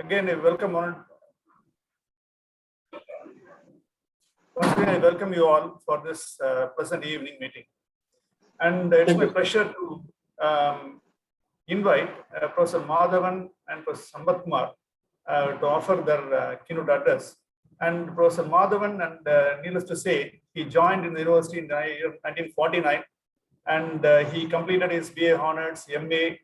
Again, I welcome once again, I welcome you all for this pleasant evening meeting. And it's my pleasure to invite Professor Madhavan and Professor Sambat Kumar to offer their keynote address. And Professor Madhavan, and needless to say, he joined in the university in 1949, and he completed his BA Honors, MA,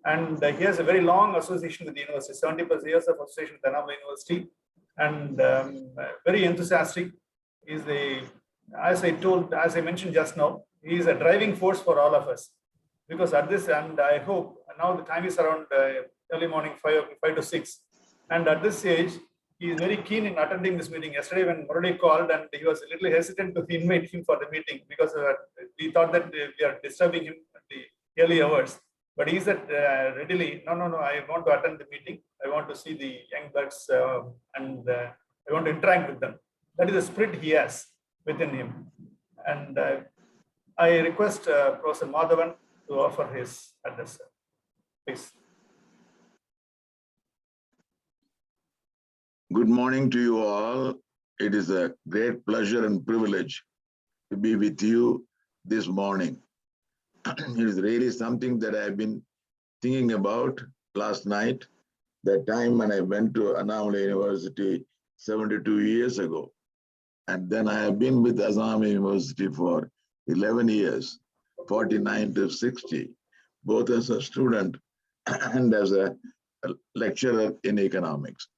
and he has a very long association with the university, 70+ years of association with Annamalai University, and very enthusiastic. Is as I mentioned just now, he is a driving force for all of us. Because at this, and I hope now the time is around early morning 5 to 6, and at this stage, he is very keen in attending this meeting. Yesterday, when Murali called, and he was a little hesitant to invite him for the meeting because we thought that we are disturbing him at the early hours. But he said readily, no, I want to attend the meeting. I want to see the young bucks and I want to interact with them. That is the spirit he has within him. And I request Professor Madhavan to offer his address. Please. Good morning to you all. It is a great pleasure and privilege to be with you this morning. It is really something that I've been thinking about last night, that time when I went to Annamalai University 72 years ago. And then I have been with Annamalai University for 11 years, 49 to 60, both as a student and as a lecturer in economics.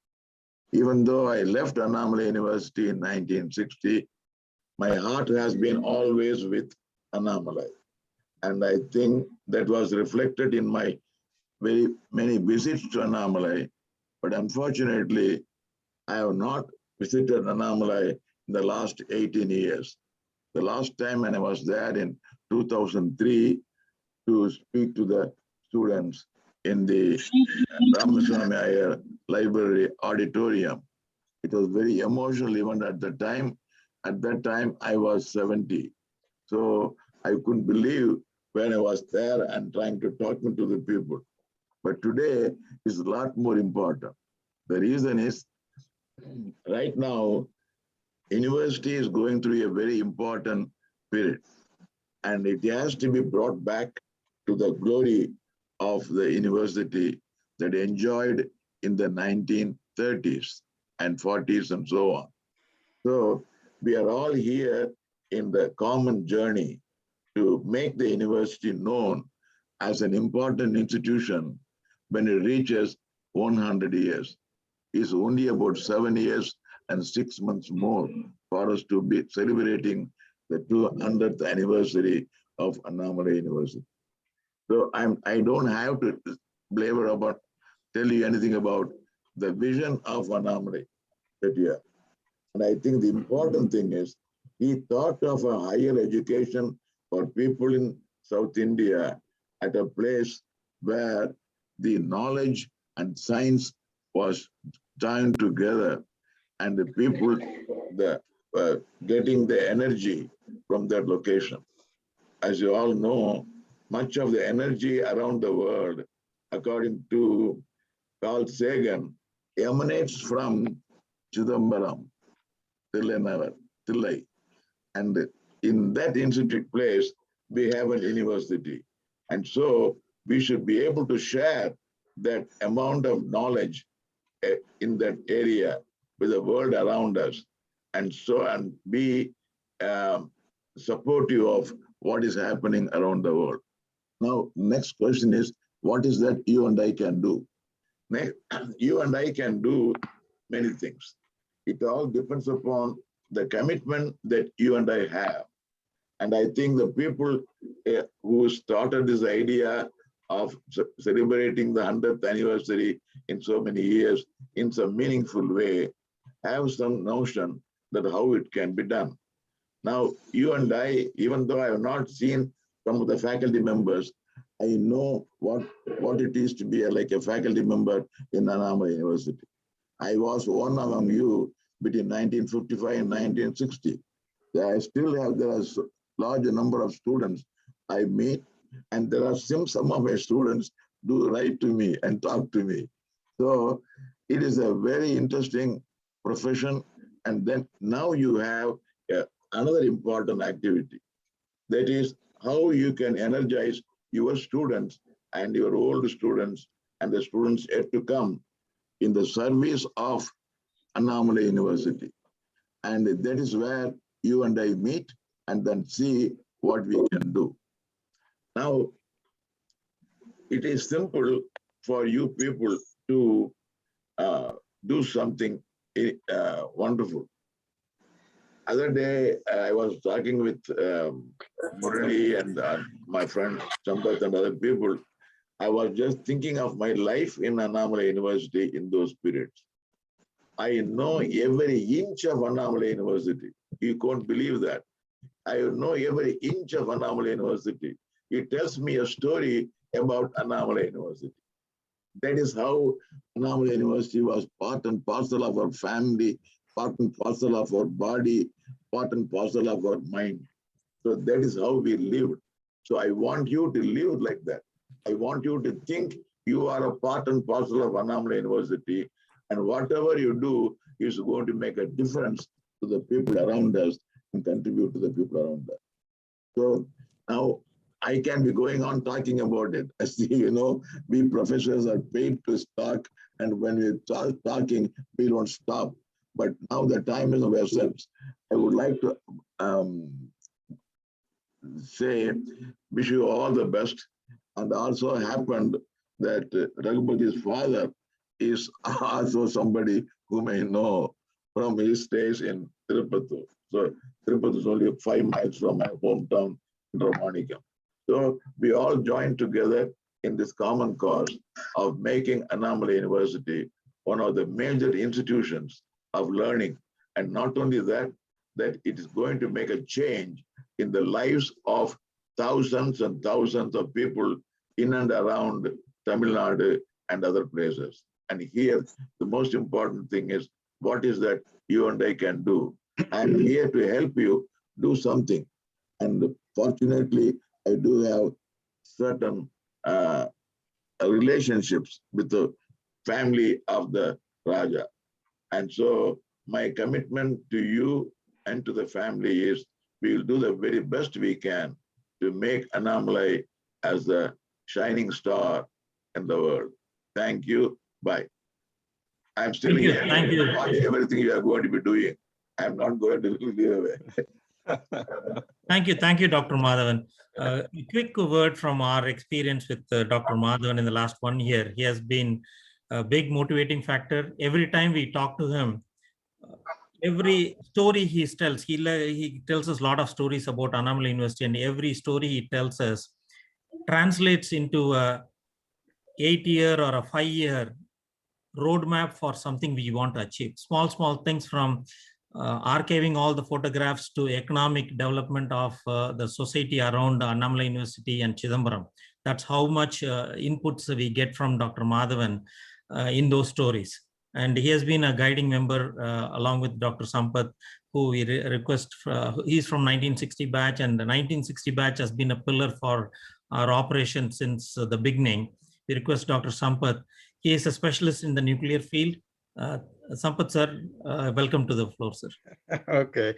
Even though I left Annamalai University in 1960, my heart has been always with Annamalai. And I think that was reflected in my very many visits to Annamalai. But unfortunately, I have not visited Annamalai in the last 18 years. The last time when I was there in 2003 to speak to the students in the Ramaswamy Iyer Library Auditorium. It was very emotional even at the time. At that time, I was 70. So I couldn't believe when I was there and trying to talk to the people. But today is a lot more important. The reason is, right now, university is going through a very important period. And it has to be brought back to the glory of the university that enjoyed in the 1930s and 40s and so on. So we are all here in the common journey to make the university known as an important institution when it reaches 100 years. It's only about 7 years and 6 months more for us to be celebrating the 200th anniversary of Annamalai University. So I don't have to blabber about, tell you anything about the vision of Annamalai that year. And I think the important thing is, he thought of a higher education for people in South India at a place where the knowledge and science was joined together, and the people getting the energy from that location. As you all know, much of the energy around the world, according to Carl Sagan, emanates from Chidambaram, Tillai. And in that institute place, we have a university. And so we should be able to share that amount of knowledge in that area with the world around us, and be supportive of what is happening around the world. Now, next question is, what is that you and I can do? You and I can do many things. It all depends upon the commitment that you and I have. And I think the people who started this idea of celebrating the 100th anniversary in so many years in some meaningful way have some notion that how it can be done. Now, you and I, even though I have not seen some of the faculty members, I know what it is to be like a faculty member in Annamalai University. I was one among you between 1955 and 1960. I still have, there are large number of students I meet, and there are some of my students do write to me and talk to me. So it is a very interesting profession. And then now you have another important activity. That is how you can energize your students and your old students and the students yet to come in the service of Annamalai University. And that is where you and I meet and then see what we can do. Now, it is simple for you people to do something wonderful. Other day, I was talking with Murali and my friend Sampath and other people. I was just thinking of my life in Annamalai University in those periods. I know every inch of Annamalai University. You can't believe that. I know every inch of Annamalai University. It tells me a story about Annamalai University. That is how Annamalai University was part and parcel of our family, part and parcel of our body, part and parcel of our mind. So that is how we lived. So I want you to live like that. I want you to think you are a part and parcel of Annamalai University, and whatever you do is going to make a difference to the people around us and contribute to the people around us. So now I can be going on talking about it. I see, we professors are paid to talk, and when we start talking, we don't stop. But now the time is of essence. I would like to say, wish you all the best. And also happened that Raghupati's father is also somebody whom I know from his days in Tirupati. So Tirupati is only 5 miles from my hometown, Ramanikam. So we all joined together in this common cause of making Annamalai University one of the major institutions of learning. And not only that, that it is going to make a change in the lives of thousands and thousands of people in and around Tamil Nadu and other places. And here, the most important thing is, what is that you and I can do? I'm here to help you do something. And fortunately, I do have certain relationships with the family of the Raja. And so my commitment to you and to the family is we will do the very best we can to make Annamalai as the shining star in the world. Thank you. Bye. I'm still here. Thank you. Watch everything you are going to be doing. I'm not going to leave away. Thank you, Dr. Madhavan. A quick word from our experience with Dr. Madhavan in the last 1 year. He has been a big motivating factor. Every time we talk to him, every story he tells, he tells us a lot of stories about Annamalai University, and every story he tells us translates into a 8-year or a 5-year roadmap for something we want to achieve. Small things from archiving all the photographs to economic development of the society around Annamalai University and Chidambaram. That's how much inputs we get from Dr. Madhavan in those stories. And he has been a guiding member along with Dr. Sampath, who we request, he's from 1960 batch, and the 1960 batch has been a pillar for our operation since the beginning. We request Dr. Sampath. He is a specialist in the nuclear field. Sampath sir, welcome to the floor, sir. Okay.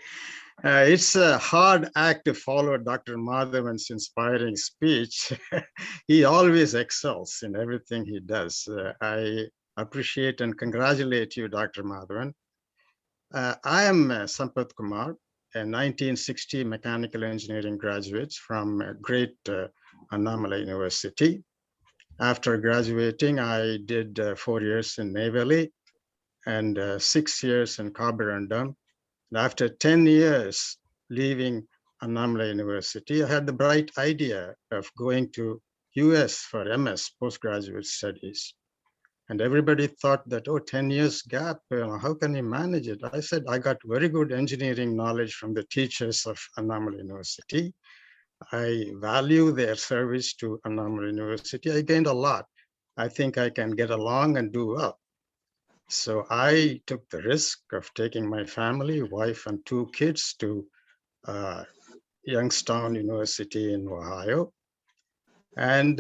It's a hard act to follow Dr. Madhavan's inspiring speech. He always excels in everything he does. I appreciate and congratulate you, Dr. Madhavan. I am Sampath Kumar, a 1960 mechanical engineering graduate from great Annamalai University. After graduating, I did 4 years in Neyveli and 6 years in Carborundum. After 10 years leaving Annamalai University, I had the bright idea of going to US for MS, postgraduate studies. And everybody thought that, 10 years gap, how can you manage it? I said, I got very good engineering knowledge from the teachers of Annamalai University. I value their service to Annamalai University. I gained a lot. I think I can get along and do well. So I took the risk of taking my family, wife, and 2 kids to Youngstown University in Ohio. And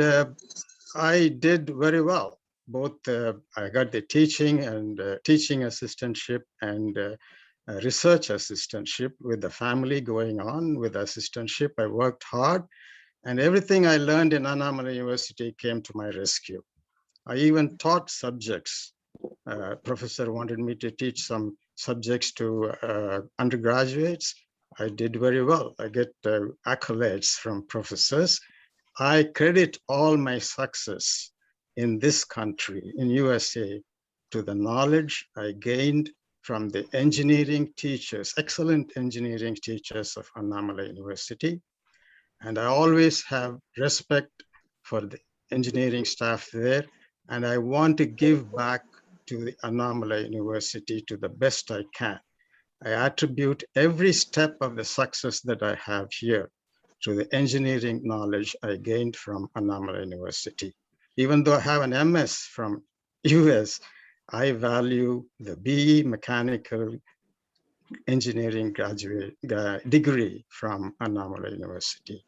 I did very well. both I got the teaching and teaching assistantship and research assistantship with the family going on with assistantship. I worked hard, and everything I learned in Annamalai University came to my rescue. I even taught subjects. Professor wanted me to teach some subjects to undergraduates. I did very well. I get accolades from professors. I credit all my success in this country, in USA, to the knowledge I gained from the engineering teachers, excellent engineering teachers of Annamalai University. And I always have respect for the engineering staff there. And I want to give back to the Annamalai University to the best I can. I attribute every step of the success that I have here to the engineering knowledge I gained from Annamalai University. Even though I have an MS from US, I value the BE mechanical engineering graduate degree from Annamalai University.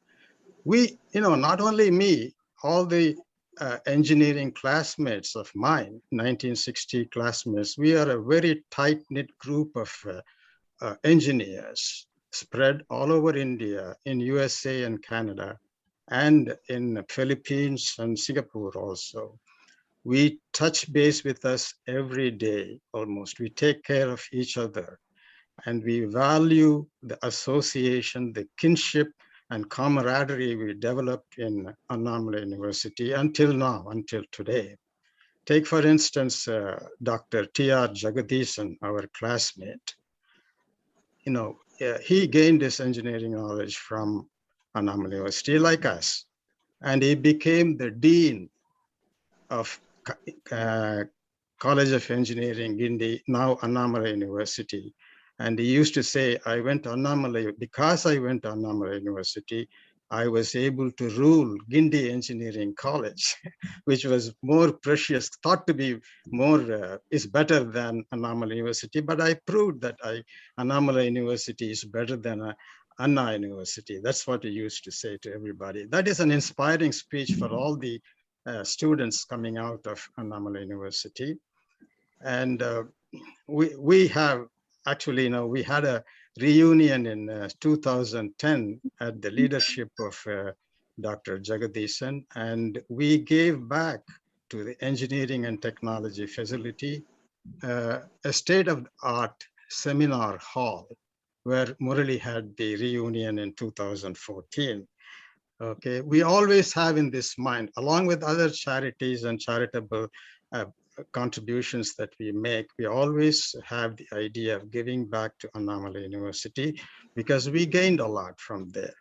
We, not only me, all the engineering classmates of mine, 1960 classmates, we are a very tight-knit group of engineers spread all over India, in USA and Canada, and in Philippines and Singapore also. We touch base with us every day, almost. We take care of each other, and we value the association, the kinship and camaraderie we developed in Annamalai University until now, until today. Take, for instance, Dr. T.R. Jagadishan, our classmate. He gained his engineering knowledge from Annamalai University like us, and he became the dean of College of Engineering, Guindy, now Annamalai University. And he used to say, I went to Annamalai, because I went to Annamalai University, I was able to rule Guindy Engineering College, which was more precious, thought to be more, is better than Annamalai University. But I proved that Annamalai University is better than Anna University. That's what he used to say to everybody. That is an inspiring speech for all the students coming out of Annamalai University. And we have actually, we had a reunion in 2010 at the leadership of Dr. Jagadishan, and we gave back to the engineering and technology facility a state-of-the-art seminar hall where Murali had the reunion in 2014. Okay, we always have in this mind, along with other charities and charitable contributions that we make, we always have the idea of giving back to Annamalai University because we gained a lot from there.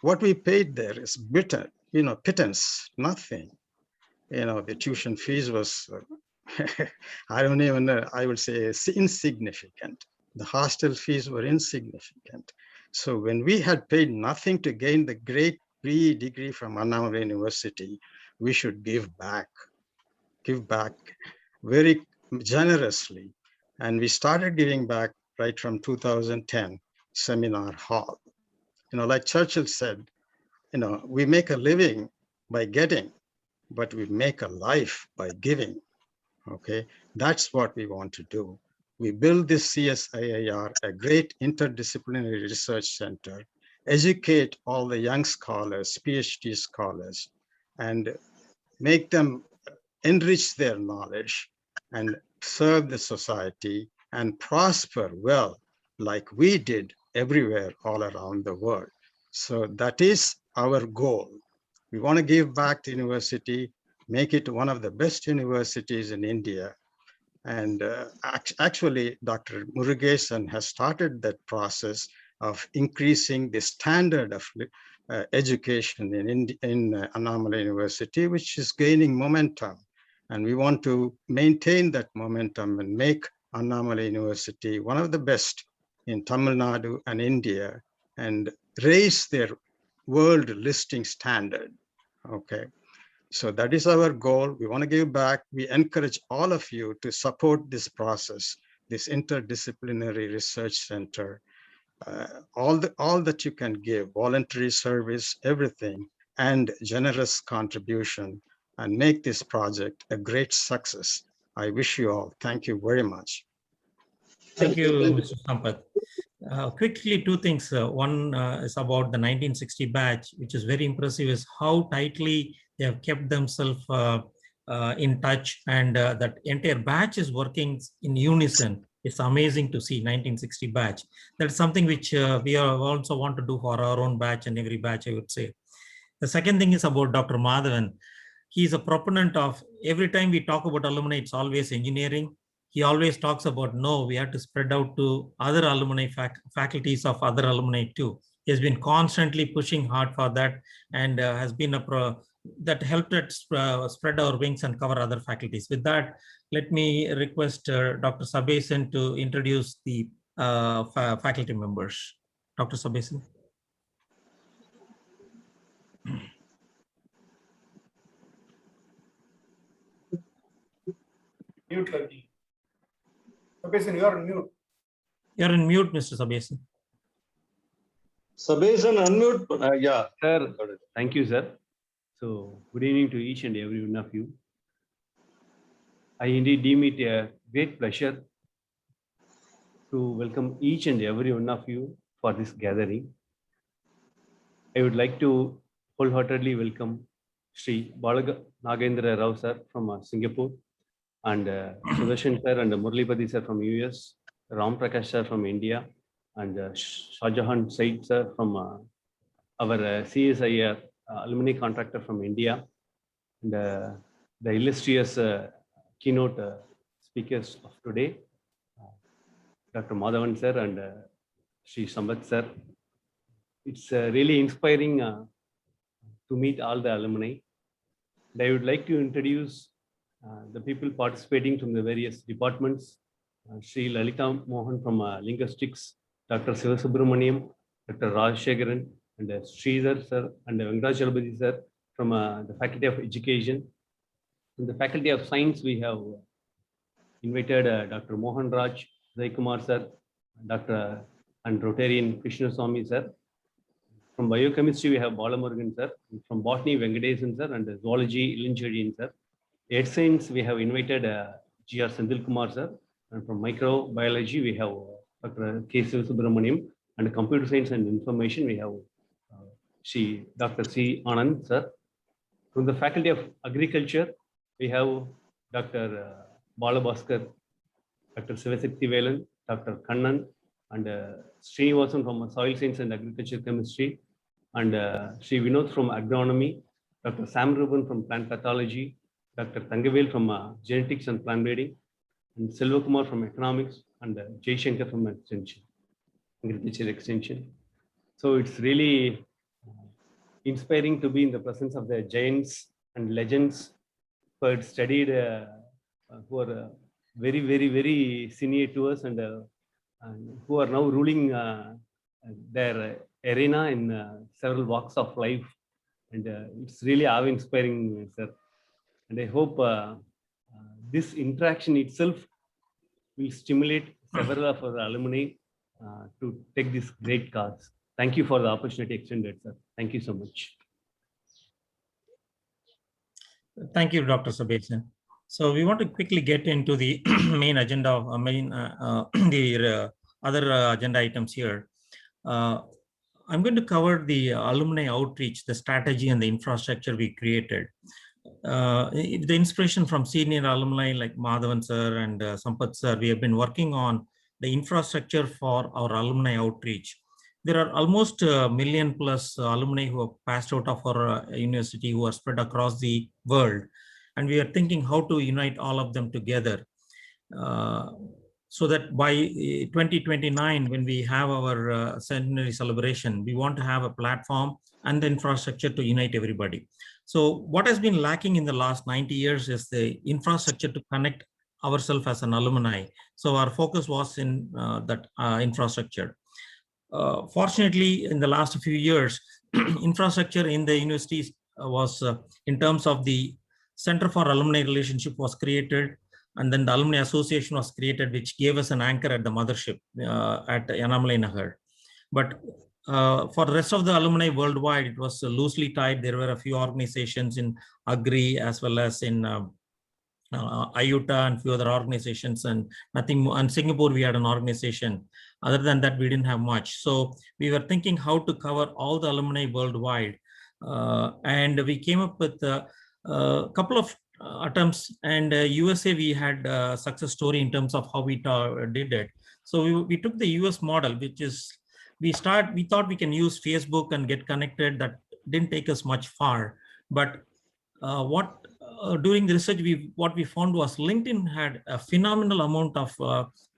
What we paid there is bitter, pittance, nothing. The tuition fees was, I don't even know, I would say insignificant. The hostel fees were insignificant. So when we had paid nothing to gain the great degree from Annamalai University, we should give back very generously. And we started giving back right from 2010 seminar hall. Like Churchill said, we make a living by getting, but we make a life by giving. Okay, that's what we want to do. We build this CSIIR, a great interdisciplinary research center, educate all the young scholars, PhD scholars, and make them enrich their knowledge and serve the society and prosper well, like we did everywhere all around the world. So that is our goal. We want to give back to university, make it one of the best universities in India. And actually, Dr. Murugesan has started that process of increasing the standard of education in Annamalai University, which is gaining momentum. And we want to maintain that momentum and make Annamalai University one of the best in Tamil Nadu and India and raise their world listing standard. Okay. So that is our goal. We want to give back. We encourage all of you to support this process, this interdisciplinary research center, all that you can give, voluntary service, everything, and generous contribution and make this project a great success. I wish you all. Thank you very much. Thank you, Mr. Sampath. Quickly, two things. One is about the 1960 batch, which is very impressive, is how tightly they have kept themselves in touch, and that entire batch is working in unison. It's amazing to see 1960 batch. That's something which we also want to do for our own batch and every batch, I would say. The second thing is about Dr. Madhavan. He is a proponent of, every time we talk about alumni, it's always engineering. He always talks about, no, we have to spread out to other alumni faculties of other alumni too. He has been constantly pushing hard for that, and has been that helped us spread our wings and cover other faculties. With that, let me request Dr. Sabesan to introduce the faculty members. Dr. Sabesan. Mute, Ravi. Sabesan, you are on mute. You're on mute, Mr. Sabesan. Sabesan, unmute. Yeah. Sir, thank you, sir. So, good evening to each and every one of you. I indeed deem it a great pleasure to welcome each and every one of you for this gathering. I would like to wholeheartedly welcome Sri Nagendra Rao sir from Singapore, and Sudarshan sir and Murlipati sir from US, Ram Prakash sir from India, and Shahjahan Said sir from our CSIR alumni contractor from India, and the illustrious keynote speakers of today, Dr. Madhavan sir and Sri Sampath sir. It's really inspiring to meet all the alumni. And I would like to introduce the people participating from the various departments. Sri Lalita Mohan from Linguistics, Dr. Sivasubramaniam, Dr. Rajshekaran, and Sridhar sir, and Venkatachalapati sir from the Faculty of Education. In the Faculty of Science, we have invited Dr. Mohan Raj, Zaikumar sir, Dr. and Rotarian Krishna Swami sir. From Biochemistry, we have Balamurugan sir. From Botany, Venkatesan sir, and Zoology, Ilinchadian sir. Earth Science, we have invited G.R. Sendil Kumar sir. And from Microbiology, we have Dr. K. Subramaniam. And Computer Science and Information, we have Dr. C. Anand sir. From the Faculty of Agriculture, we have Dr. Balabhaskar, Dr. Sivasakti Velan, Dr. Kannan, and Srinivasan from Soil Science and Agriculture Chemistry, and Sri Vinod from Agronomy, Dr. Sam Ruben from Plant Pathology, Dr. Tangavel from Genetics and Plant Breeding, and Selva Kumar from Economics, and Jay Shankar from Extension, Agriculture Extension. So it's really inspiring to be in the presence of the giants and legends who had studied, who are very, very, very senior to us, and who are now ruling their arena in several walks of life. And it's really awe-inspiring, sir. And I hope this interaction itself will stimulate several of our alumni to take this great cause. Thank you for the opportunity extended, sir. Thank you so much. Thank you, Dr. Sabesan. So we want to quickly get into the main agenda of the other agenda items here. I'm going to cover the alumni outreach, the strategy and the infrastructure we created. The inspiration from senior alumni like Madhavan sir and Sampath sir, we have been working on the infrastructure for our alumni outreach. There are almost a million plus alumni who have passed out of our university who are spread across the world. And we are thinking how to unite all of them together so that by 2029, when we have our centenary celebration, we want to have a platform and the infrastructure to unite everybody. So what has been lacking in the last 90 years is the infrastructure to connect ourselves as an alumni. So our focus was in that infrastructure. Fortunately, in the last few years, infrastructure in the universities was in terms of the Center for Alumni Relationship was created, and then the Alumni Association was created, which gave us an anchor at the mothership at Yanamlai Nagar. But for the rest of the alumni worldwide, it was loosely tied. There were a few organizations in Agri as well as in IUTA and few other organizations, and nothing more. In Singapore, we had an organization. Other than that, we didn't have much. So we were thinking how to cover all the alumni worldwide. And we came up with a couple of attempts, and USA, we had a success story in terms of how we did it. So we took the US model, which is, we thought we can use Facebook and get connected. That didn't take us much far. But during the research, what we found was LinkedIn had a phenomenal amount of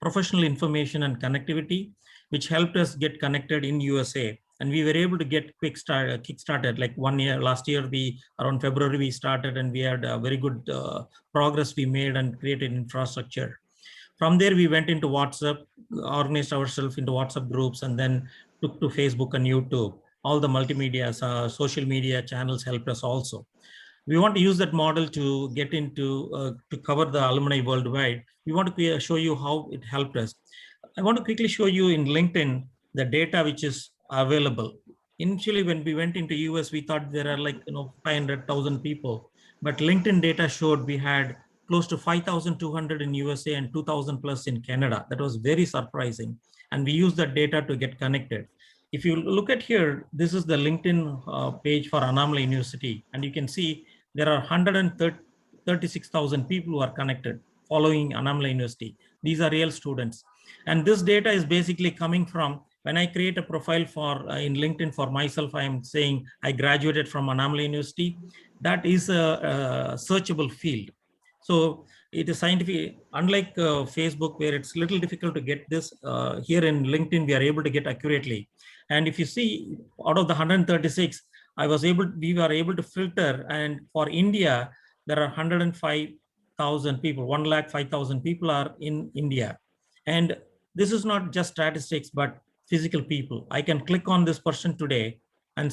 professional information and connectivity, which helped us get connected in USA. And we were able to get kick-started like 1 year. Last year, around February, we started, and we had a very good progress we made and created infrastructure. From there, we went into WhatsApp, organized ourselves into WhatsApp groups, and then took to Facebook and YouTube. All the multimedia, social media channels helped us also. We want to use that model to get into, to cover the alumni worldwide. We want to show you how it helped us. I want to quickly show you in LinkedIn the data which is available. Initially, when we went into US, we thought there are like 500,000 people, but LinkedIn data showed we had close to 5,200 in USA and 2,000 plus in Canada. That was very surprising. And we used that data to get connected. If you look at here, this is the LinkedIn page for Anomaly University. And you can see there are 136,000 people who are connected following Anomaly University. These are real students. And this data is basically coming from, when I create a profile for in LinkedIn for myself, I am saying I graduated from Anomaly University. That is a searchable field. So it is scientific, unlike Facebook, where it's a little difficult to get this. Here in LinkedIn, we are able to get accurately. And if you see, out of the 136, we were able to filter. And for India, there are 105,000 people, 105,000 people are in India. And this is not just statistics, but physical people. I can click on this person today and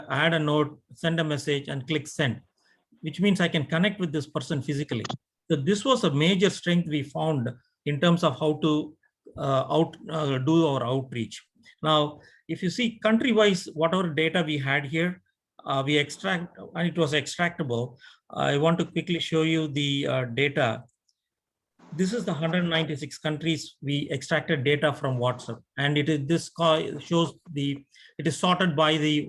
add a note, send a message, and click send, which means I can connect with this person physically. So this was a major strength we found in terms of how to do our outreach. Now, if you see country-wise, whatever data we had here, we extract, and it was extractable. I want to quickly show you the data. This is the 196 countries we extracted data from WhatsApp, and it is shows it is sorted by the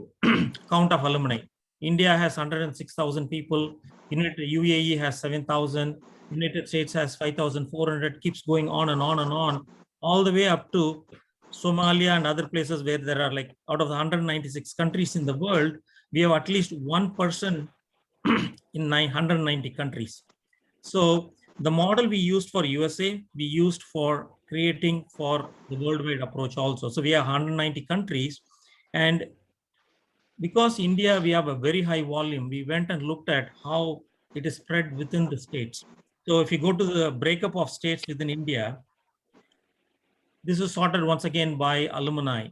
count of alumni. India has 106,000 people. UAE has 7,000. United States has 5,400. Keeps going on and on and on, all the way up to Somalia and other places where there are, like, out of the 196 countries in the world, we have at least one person in 990 countries. So the model we used for USA, we used for creating for the worldwide approach also. So we have 190 countries, and because India, we have a very high volume, we went and looked at how it is spread within the states. So if you go to the breakup of states within India, this is sorted once again by alumni,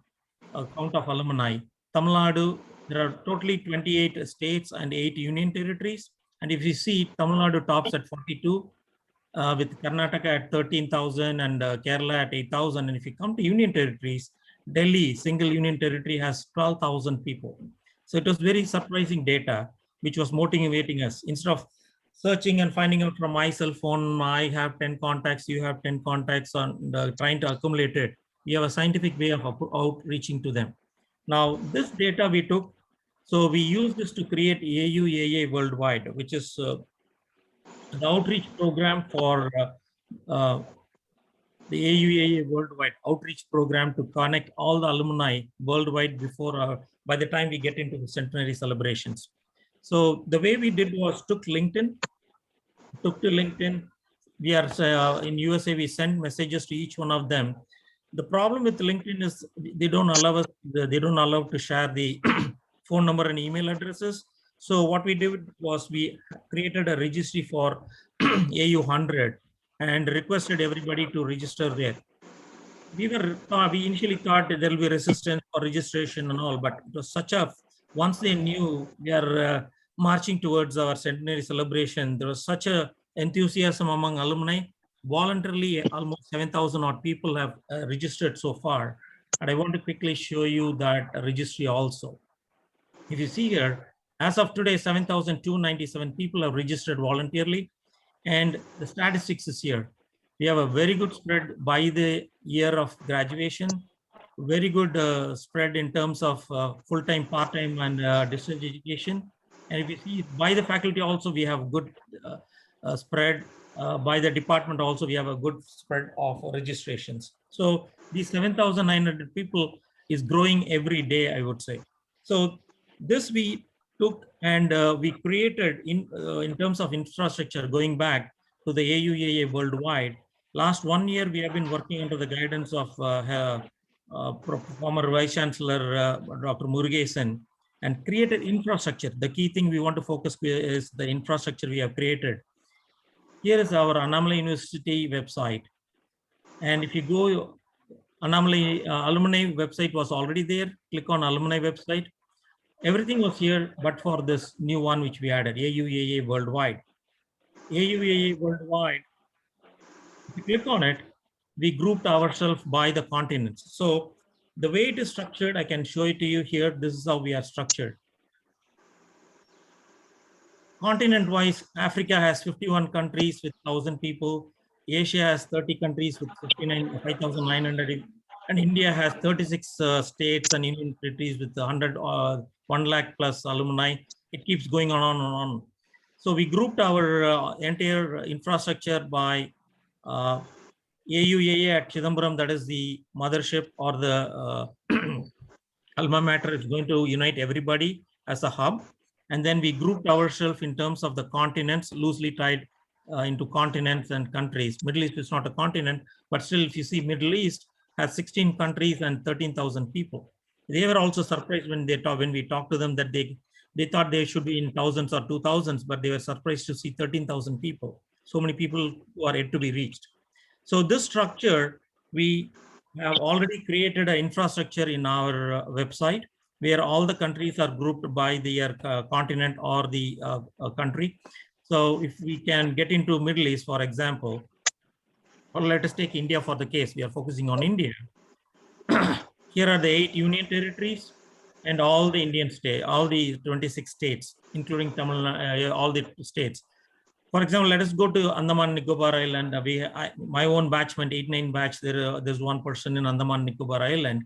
a count of alumni. Tamil Nadu, there are totally 28 states and 8 union territories. And if you see, Tamil Nadu tops at 42, with Karnataka at 13,000 and Kerala at 8,000. And if you come to union territories, Delhi, single union territory, has 12,000 people. So it was very surprising data, which was motivating us. Instead of searching and finding out from my cell phone, I have 10 contacts, you have 10 contacts, and trying to accumulate it, we have a scientific way of outreaching to them. Now, this data we took, so we use this to create AUAA worldwide, which is the outreach program for the AUAA worldwide outreach program to connect all the alumni worldwide before, by the time we get into the centenary celebrations. So the way we did was took to LinkedIn. We are in USA, we send messages to each one of them. The problem with LinkedIn is they don't allow to share the phone number and email addresses. So what we did was we created a registry for AU100 and requested everybody to register there. We initially thought there will be resistance for registration and all, but it was such a, once they knew we are marching towards our centenary celebration, there was such a enthusiasm among alumni. Voluntarily, almost 7,000 odd people have registered so far. And I want to quickly show you that registry also. If you see here, as of today, 7,297 people have registered voluntarily. And the statistics is here. We have a very good spread by the year of graduation, very good spread in terms of full-time, part-time, and distance education. And if you see by the faculty also, we have good spread. By the department also, we have a good spread of registrations. So these 7,900 people is growing every day, I would say. So this we took and we created in terms of infrastructure going back to the AUAA worldwide. Last 1 year, we have been working under the guidance of former Vice Chancellor Dr. Murugesan and created infrastructure. The key thing we want to focus is the infrastructure we have created. Here is our Annamalai University website. And if you go, Annamalai alumni website was already there. Click on alumni website. Everything was here, but for this new one which we added, AUAA Worldwide. AUAA Worldwide, if you click on it, we grouped ourselves by the continents. So the way it is structured, I can show it to you here. This is how we are structured. Continent-wise, Africa has 51 countries with 1,000 people. Asia has 30 countries with 5,900. And India has 36 states and union territories with 1 lakh plus alumni. It keeps going on and on. So we grouped our entire infrastructure by AUAA at Chidambaram, that is the mothership or the alma mater is going to unite everybody as a hub. And then we grouped ourselves in terms of the continents, loosely tied into continents and countries. Middle East is not a continent, but still, if you see, Middle East has 16 countries and 13,000 people. They were also surprised when we talked to them that they thought they should be in thousands or 2,000s, but they were surprised to see 13,000 people. So many people who are yet to be reached. So this structure, we have already created an infrastructure in our website, where all the countries are grouped by their continent or the country. So if we can get into Middle East, for example, or let us take India for the case, we are focusing on India. Here are the 8 union territories and all the Indian states, all the 26 states, including Tamil, all the states. For example, let us go to Andaman Nicobar Island. My own batchment, 8-9 batch, there's one person in Andaman Nicobar Island.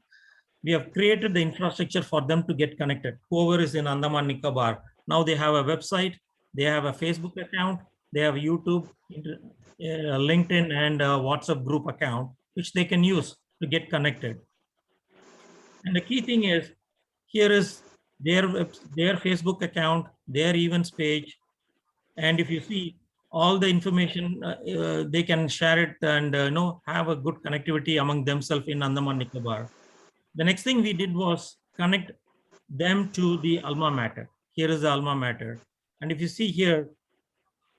We have created the infrastructure for them to get connected. Whoever is in Andaman Nicobar, now they have a website, they have a Facebook account, they have YouTube, LinkedIn, and WhatsApp group account, which they can use to get connected. And the key thing is, here is their Facebook account, their events page. And if you see all the information, they can share it and have a good connectivity among themselves in Andaman Nicobar. The next thing we did was connect them to the alma mater. Here is the alma mater. And if you see here,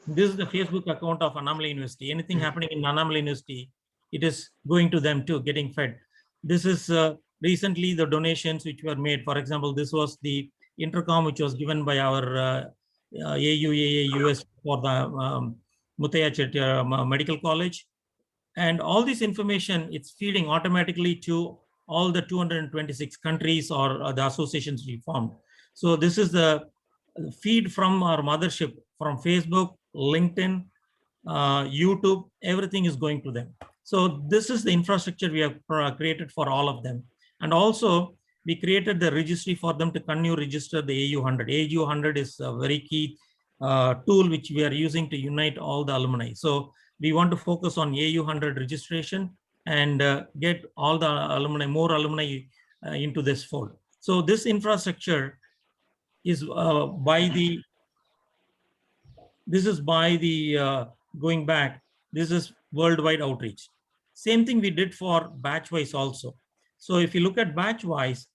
this is the Facebook account of Annamalai University. Anything happening in Annamalai University, it is going to them too, getting fed. This is recently the donations which were made. For example, this was the intercom which was given by our AUAA US for the Muthaiya Chettiar Medical College. And all this information, it's feeding automatically to all the 226 countries or the associations we formed. So this is the feed from our mothership, from Facebook, LinkedIn, YouTube, everything is going to them. So this is the infrastructure we have created for all of them. And also we created the registry for them to continue register the AU100. AU100 is a very key tool which we are using to unite all the alumni. So we want to focus on AU100 registration and get all the alumni, more alumni into this fold. So this infrastructure is going back, this is worldwide outreach. Same thing we did for batch-wise also. So if you look at batch-wise,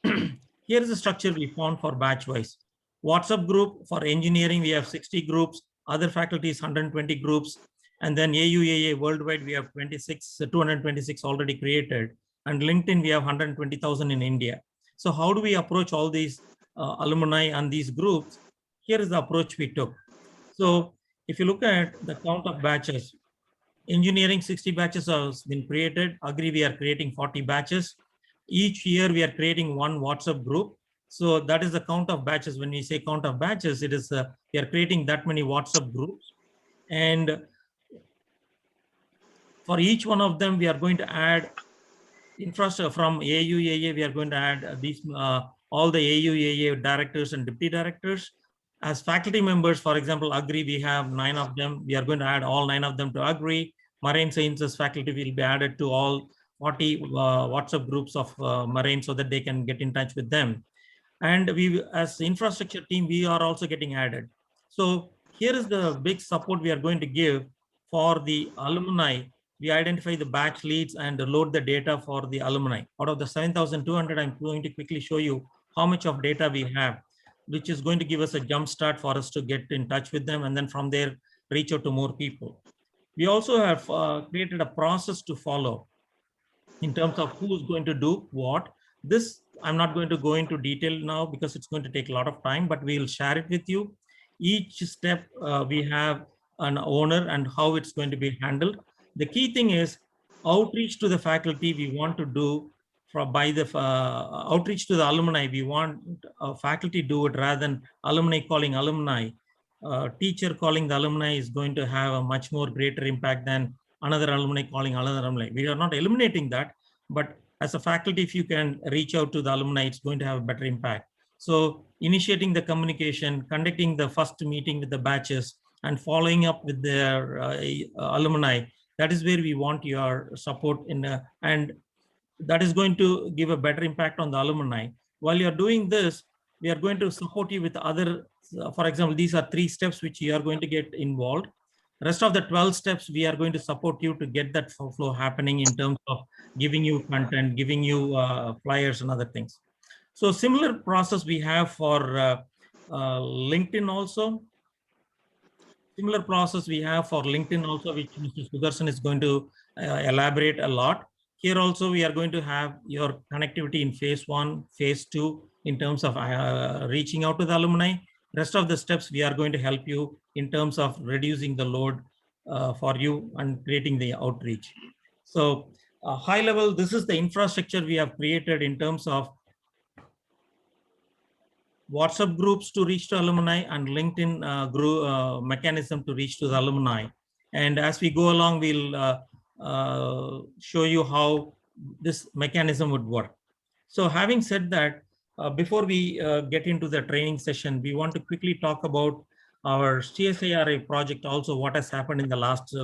here is the structure we found for batch-wise. WhatsApp group for engineering, we have 60 groups, other faculties 120 groups, and then AUAA worldwide, we have 226 already created, and LinkedIn, we have 120,000 in India. So how do we approach all these alumni and these groups? Here is the approach we took. So if you look at the count of batches, Engineering 60 batches has been created. Agri, we are creating 40 batches. Each year we are creating one WhatsApp group. So that is the count of batches. When we say count of batches, it is we are creating that many WhatsApp groups. And for each one of them, we are going to add infrastructure from AUAA. We are going to add these all the AUAA directors and deputy directors. As faculty members, for example, Agri, we have 9 of them. We are going to add all 9 of them to Agri. Marine Sciences faculty will be added to all 40 WhatsApp groups of Marine so that they can get in touch with them. And we, as the infrastructure team, we are also getting added. So here is the big support we are going to give for the alumni. We identify the batch leads and load the data for the alumni. Out of the 7,200, I'm going to quickly show you how much of data we have, which is going to give us a jump start for us to get in touch with them, and then from there, reach out to more people. We also have created a process to follow in terms of who is going to do what. This, I'm not going to go into detail now because it's going to take a lot of time, but we'll share it with you. Each step we have an owner and how it's going to be handled. The key thing is outreach to the faculty we want to do by the outreach to the alumni. We want faculty do it rather than alumni calling alumni. Teacher calling the alumni is going to have a much more greater impact than another alumni calling another alumni. We are not eliminating that, but as a faculty, if you can reach out to the alumni, it's going to have a better impact. So initiating the communication, conducting the first meeting with the batches, and following up with their alumni, that is where we want your support in, and that is going to give a better impact on the alumni. While you're doing this, we are going to support you with other, for example, these are 3 steps which you are going to get involved. Rest of the 12 steps, we are going to support you to get that flow happening in terms of giving you content, giving you flyers and other things. So similar process we have for LinkedIn also. Similar process we have for LinkedIn also, which Mr. Sudarshan is going to elaborate a lot. Here also, we are going to have your connectivity in phase 1, phase 2, in terms of reaching out to the alumni. Rest of the steps, we are going to help you in terms of reducing the load for you and creating the outreach. So high level, this is the infrastructure we have created in terms of WhatsApp groups to reach to alumni and LinkedIn group mechanism to reach to the alumni. And as we go along, we'll show you how this mechanism would work. So having said that, before we get into the training session, we want to quickly talk about our CSIRA project also, what has happened in the last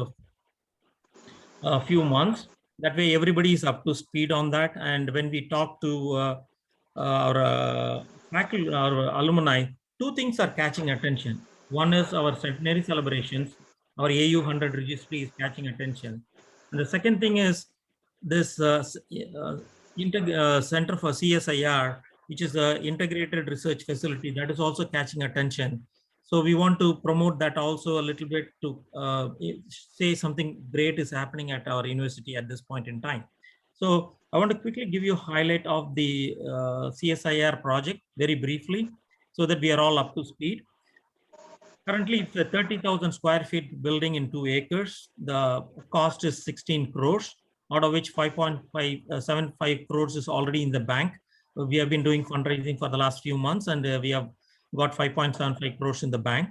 few months. That way everybody is up to speed on that. And when we talk to our faculty, our alumni, 2 things are catching attention. One is our centenary celebrations. Our AU 100 registry is catching attention. And the second thing is this Center for CSIR, which is an integrated research facility, that is also catching attention. So we want to promote that also a little bit to say something great is happening at our university at this point in time. So I want to quickly give you a highlight of the CSIR project very briefly so that we are all up to speed. Currently, it's a 30,000 square feet building in 2 acres. The cost is 16 crores, out of which 5.75 crores is already in the bank. We have been doing fundraising for the last few months, and we have got 5.75 crores in the bank.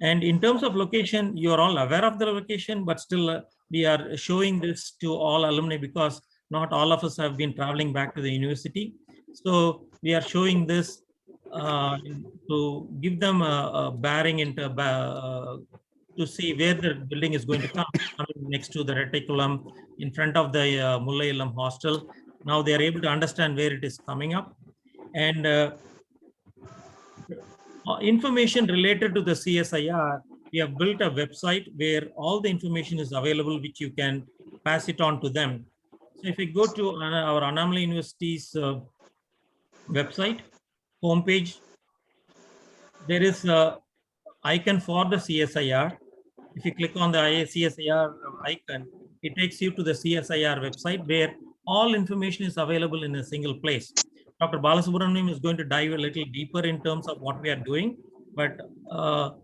And in terms of location, you are all aware of the location, but still we are showing this to all alumni because not all of us have been traveling back to the university. So we are showing this to give them a bearing into to see where the building is going to come next to the reticulum in front of the Mulla Illam hostel. Now they are able to understand where it is coming up. And information related to the CSIR, we have built a website where all the information is available, which you can pass it on to them. So if we go to our Annamalai University's website homepage, there is a icon for the CSIR. If you click on the CSIR icon, it takes you to the CSIR website where all information is available in a single place. Dr. Balasubramaniam is going to dive a little deeper in terms of what we are doing, but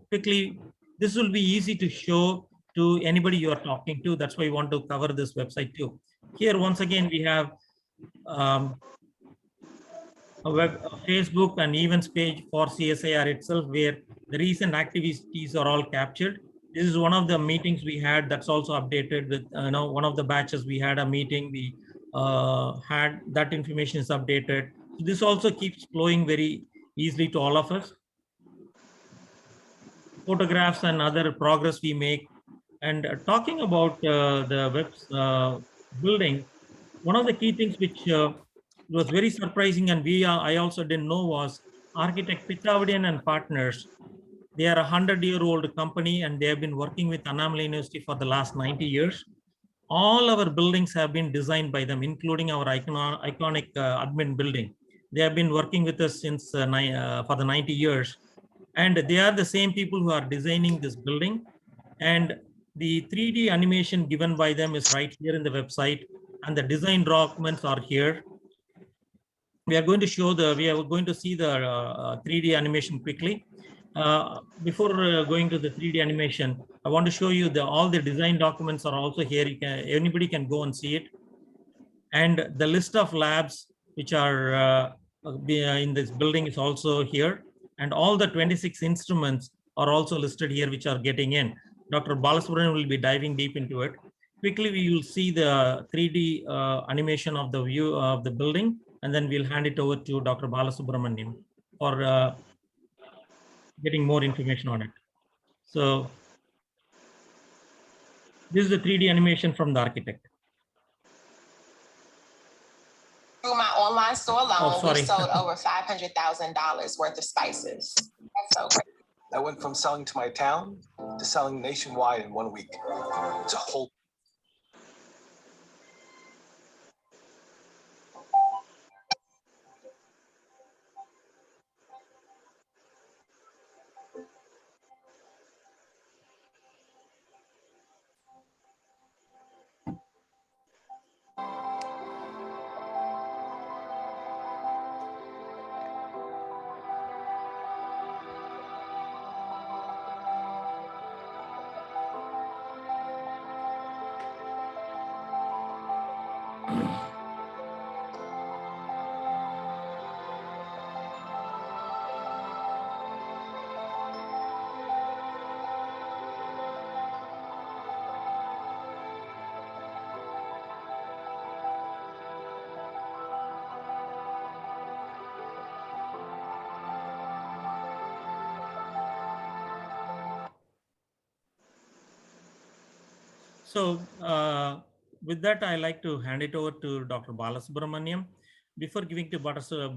quickly, this will be easy to show to anybody you are talking to. That's why we want to cover this website too. Here, once again, we have a Facebook and events page for CSIR itself, where the recent activities are all captured. This is one of the meetings we had that's also updated with, one of the batches we had a meeting, we had that information is updated. This also keeps flowing very easily to all of us. Photographs and other progress we make. And talking about the web's building, one of the key things which was very surprising and I also didn't know was architect Pitavadian and Partners. They are a 100-year-old company and they have been working with Annamalai University for the last 90 years. All our buildings have been designed by them, including our iconic admin building. They have been working with us since for the 90 years. And they are the same people who are designing this building. And the 3D animation given by them is right here in the website. And the design documents are here. We are going to see the 3D animation quickly. Before going to the 3D animation, I want to show you all the design documents are also here. Anybody can go and see it. And the list of labs which are in this building is also here. And all the 26 instruments are also listed here, which are getting in. Dr. Balasubramanian will be diving deep into it. Quickly, we will see the 3D animation of the view of the building, and then we'll hand it over to Dr. Balasubramanian for getting more information on it. So this is the 3D animation from the architect. Through my online store alone, sorry. we sold over $500,000 worth of spices. That's so great. I went from selling to my town to selling nationwide in 1 week. It's a whole. So with that, I like to hand it over to Dr. Balasubramanian. Before giving to Mr.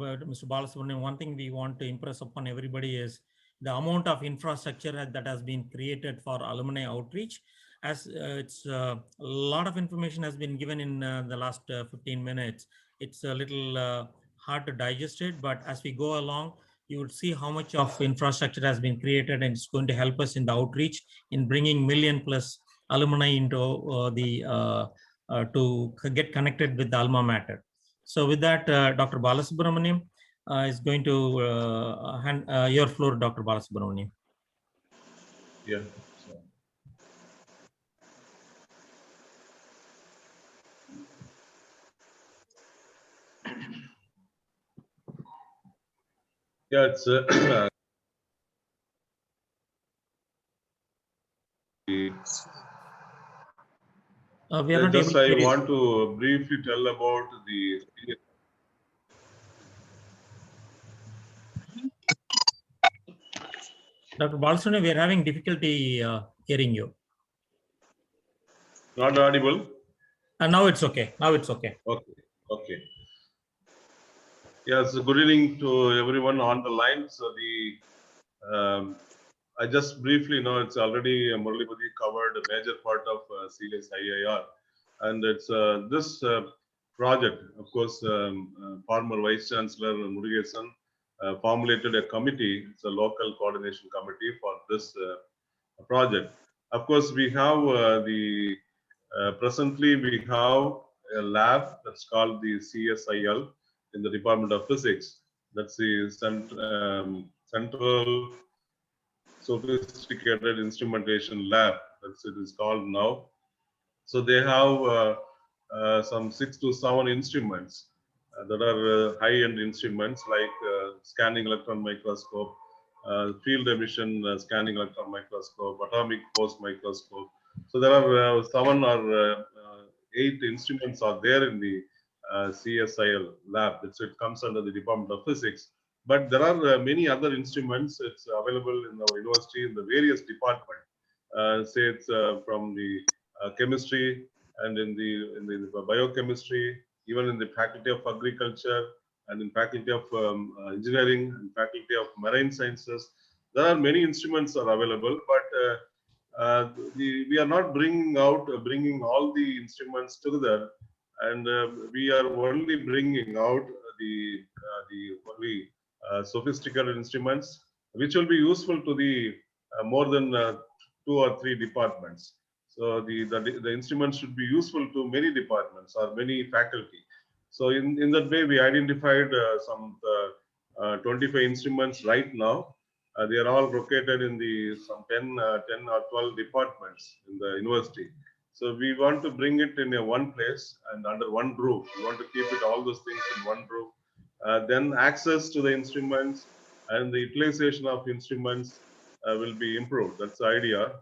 Balasubramanian, one thing we want to impress upon everybody is the amount of infrastructure that has been created for alumni outreach. As it's a lot of information has been given in the last 15 minutes. It's a little hard to digest it, but as we go along, you would see how much of infrastructure has been created, and it's going to help us in the outreach in bringing million+ alumni into to get connected with the alma mater. So with that, Dr. Balasubramanian is going to hand your floor, Dr. Balasubramanian. Yeah. Yeah, it's we are not just able to I want to briefly tell about the. Dr. Balasubramanian, we are having difficulty hearing you. Not audible? And now it's okay. Now it's okay. Okay. Okay. Yes, good evening to everyone on the line. So I just briefly know it's already Muralipati covered a major part of CSIR, and it's this project. Of course, former Vice Chancellor Murugesan formulated a committee. It's a local coordination committee for this project. Of course, we have presently we have a lab that's called the CSIL in the Department of Physics. That's the Central Sophisticated Instrumentation Lab. that's it is called now. So they have some 6 to 7 instruments that are high-end instruments like scanning electron microscope, field emission scanning electron microscope, atomic force microscope. So there are 7 or 8 instruments are there in the CSIL lab. That's it comes under the Department of Physics. But there are many other instruments. It's available in our university in the various departments. Say it's from the chemistry and in the biochemistry, even in the faculty of agriculture and in faculty of engineering and faculty of marine sciences. There are many instruments are available, but we are not bringing all the instruments together, and we are only bringing out the only sophisticated instruments, which will be useful to the more than 2 or 3 departments. So the instruments should be useful to many departments or many faculty. So in that way, we identified some 25 instruments right now. They are all located in the some 10 or 12 departments in the university. So we want to bring it in one place and under one roof. We want to keep it all those things in one roof. Then access to the instruments and the utilization of instruments will be improved. That's the idea.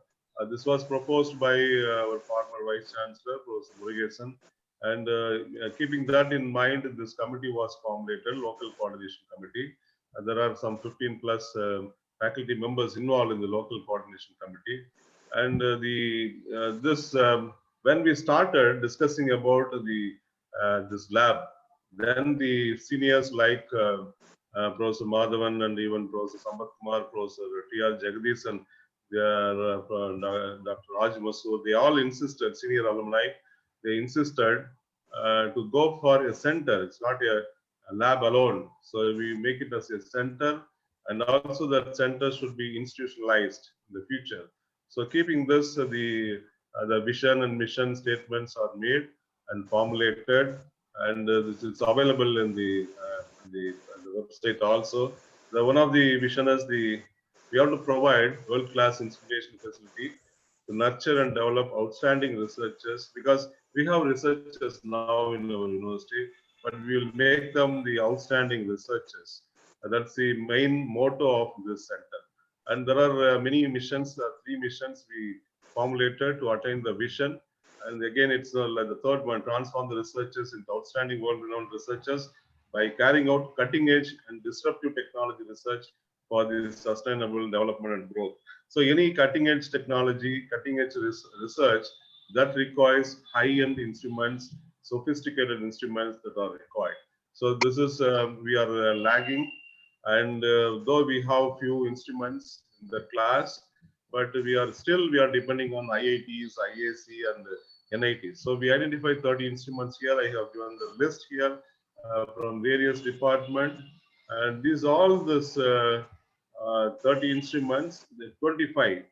This was proposed by our former Vice Chancellor, Professor Murugesan. And keeping that in mind, this committee was formulated, local coordination committee. There are some 15 plus faculty members involved in the local coordination committee. And when we started discussing about this lab, then the seniors like Professor Madhavan and even Professor Sambat Kumar, Professor T.R. Jagadish and Dr. Raj Masood, they all insisted, senior alumni, they insisted to go for a center. It's not a lab alone. So we make it as a center, and also that center should be institutionalized in the future. So keeping this, the vision and mission statements are made and formulated, and it's available in the website also. One of the vision is we have to provide world-class instrumentation facility to nurture and develop outstanding researchers, because we have researchers now in our university, but we will make them the outstanding researchers. That's the main motto of this center. And there are many missions, 3 missions we formulated to attain the vision. And again, it's like the third one, transform the researchers into outstanding world-renowned researchers by carrying out cutting-edge and disruptive technology research for the sustainable development and growth. So any cutting-edge technology, cutting-edge research that requires high-end instruments, sophisticated instruments that are required. So this is, we are lagging. And though we have few instruments in the class, but we are depending on IITs, IAC, and NITs. So we identified 30 instruments here. I have given the list here from various departments, and these all this 30 instruments, the 25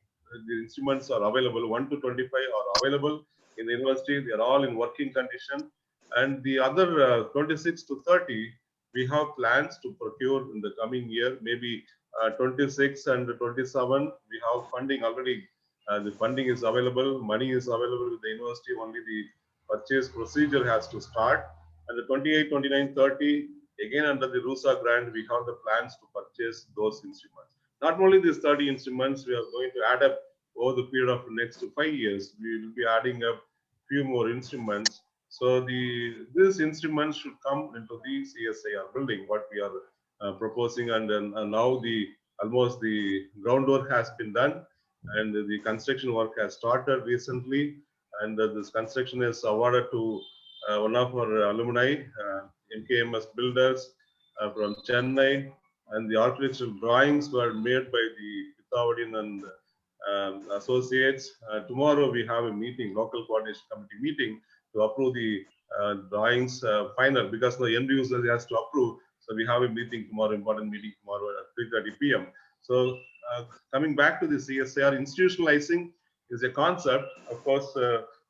the instruments are available. 1 to 25 are available in the university. They are all in working condition, and the other 26 to 30. We have plans to procure in the coming year, maybe 26 and 27. We have funding already. The funding is available, money is available with the university, only the purchase procedure has to start. And the 28, 29, 30, again under the RUSA grant, we have the plans to purchase those instruments. Not only these 30 instruments, we are going to add up over the period of the next 5 years. We will be adding up few more instruments. So these instruments should come into the CSIR building, what we are proposing, and then now almost the groundwork has been done, and the construction work has started recently, and this construction is awarded to one of our alumni, MKMS Builders from Chennai, and the architectural drawings were made by the Pithavadin and associates. Tomorrow we have a meeting, local coordination committee meeting, to approve the drawings final, because the end user has to approve. So we have a meeting tomorrow, important meeting tomorrow at 3:30 p.m. So coming back to the CSIR, institutionalizing is a concept. Of course,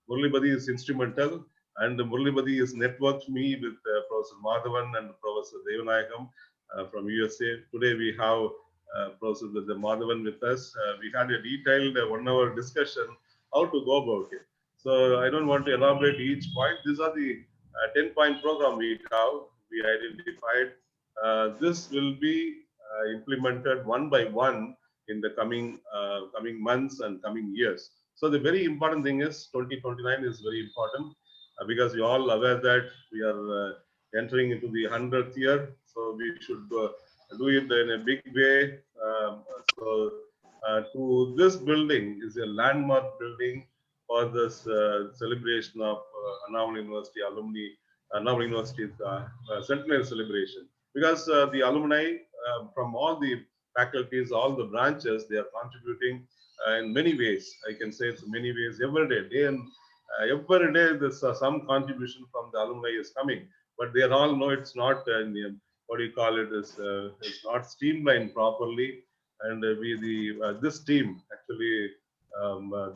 Murali Badi is instrumental, and Murali Badi has networked me with Professor Madhavan and Professor Devanayagam from USA. Today we have Professor Madhavan with us. We had a detailed 1-hour discussion how to go about it. So I don't want to elaborate each point. These are the 10-point program we have. We identified. This will be implemented one by one in the coming months and coming years. So the very important thing is 2029 is very important because you all aware that we are entering into the 100th year. So we should do it in a big way. To this building is a landmark building for this celebration of Annamalai University alumni, Annamalai University's centenary celebration. Because the alumni from all the faculties, all the branches, they are contributing in many ways. I can say it's many ways every day. Every day there's some contribution from the alumni is coming, but they all know it's not what do you call it is it's not streamlined properly. And this team actually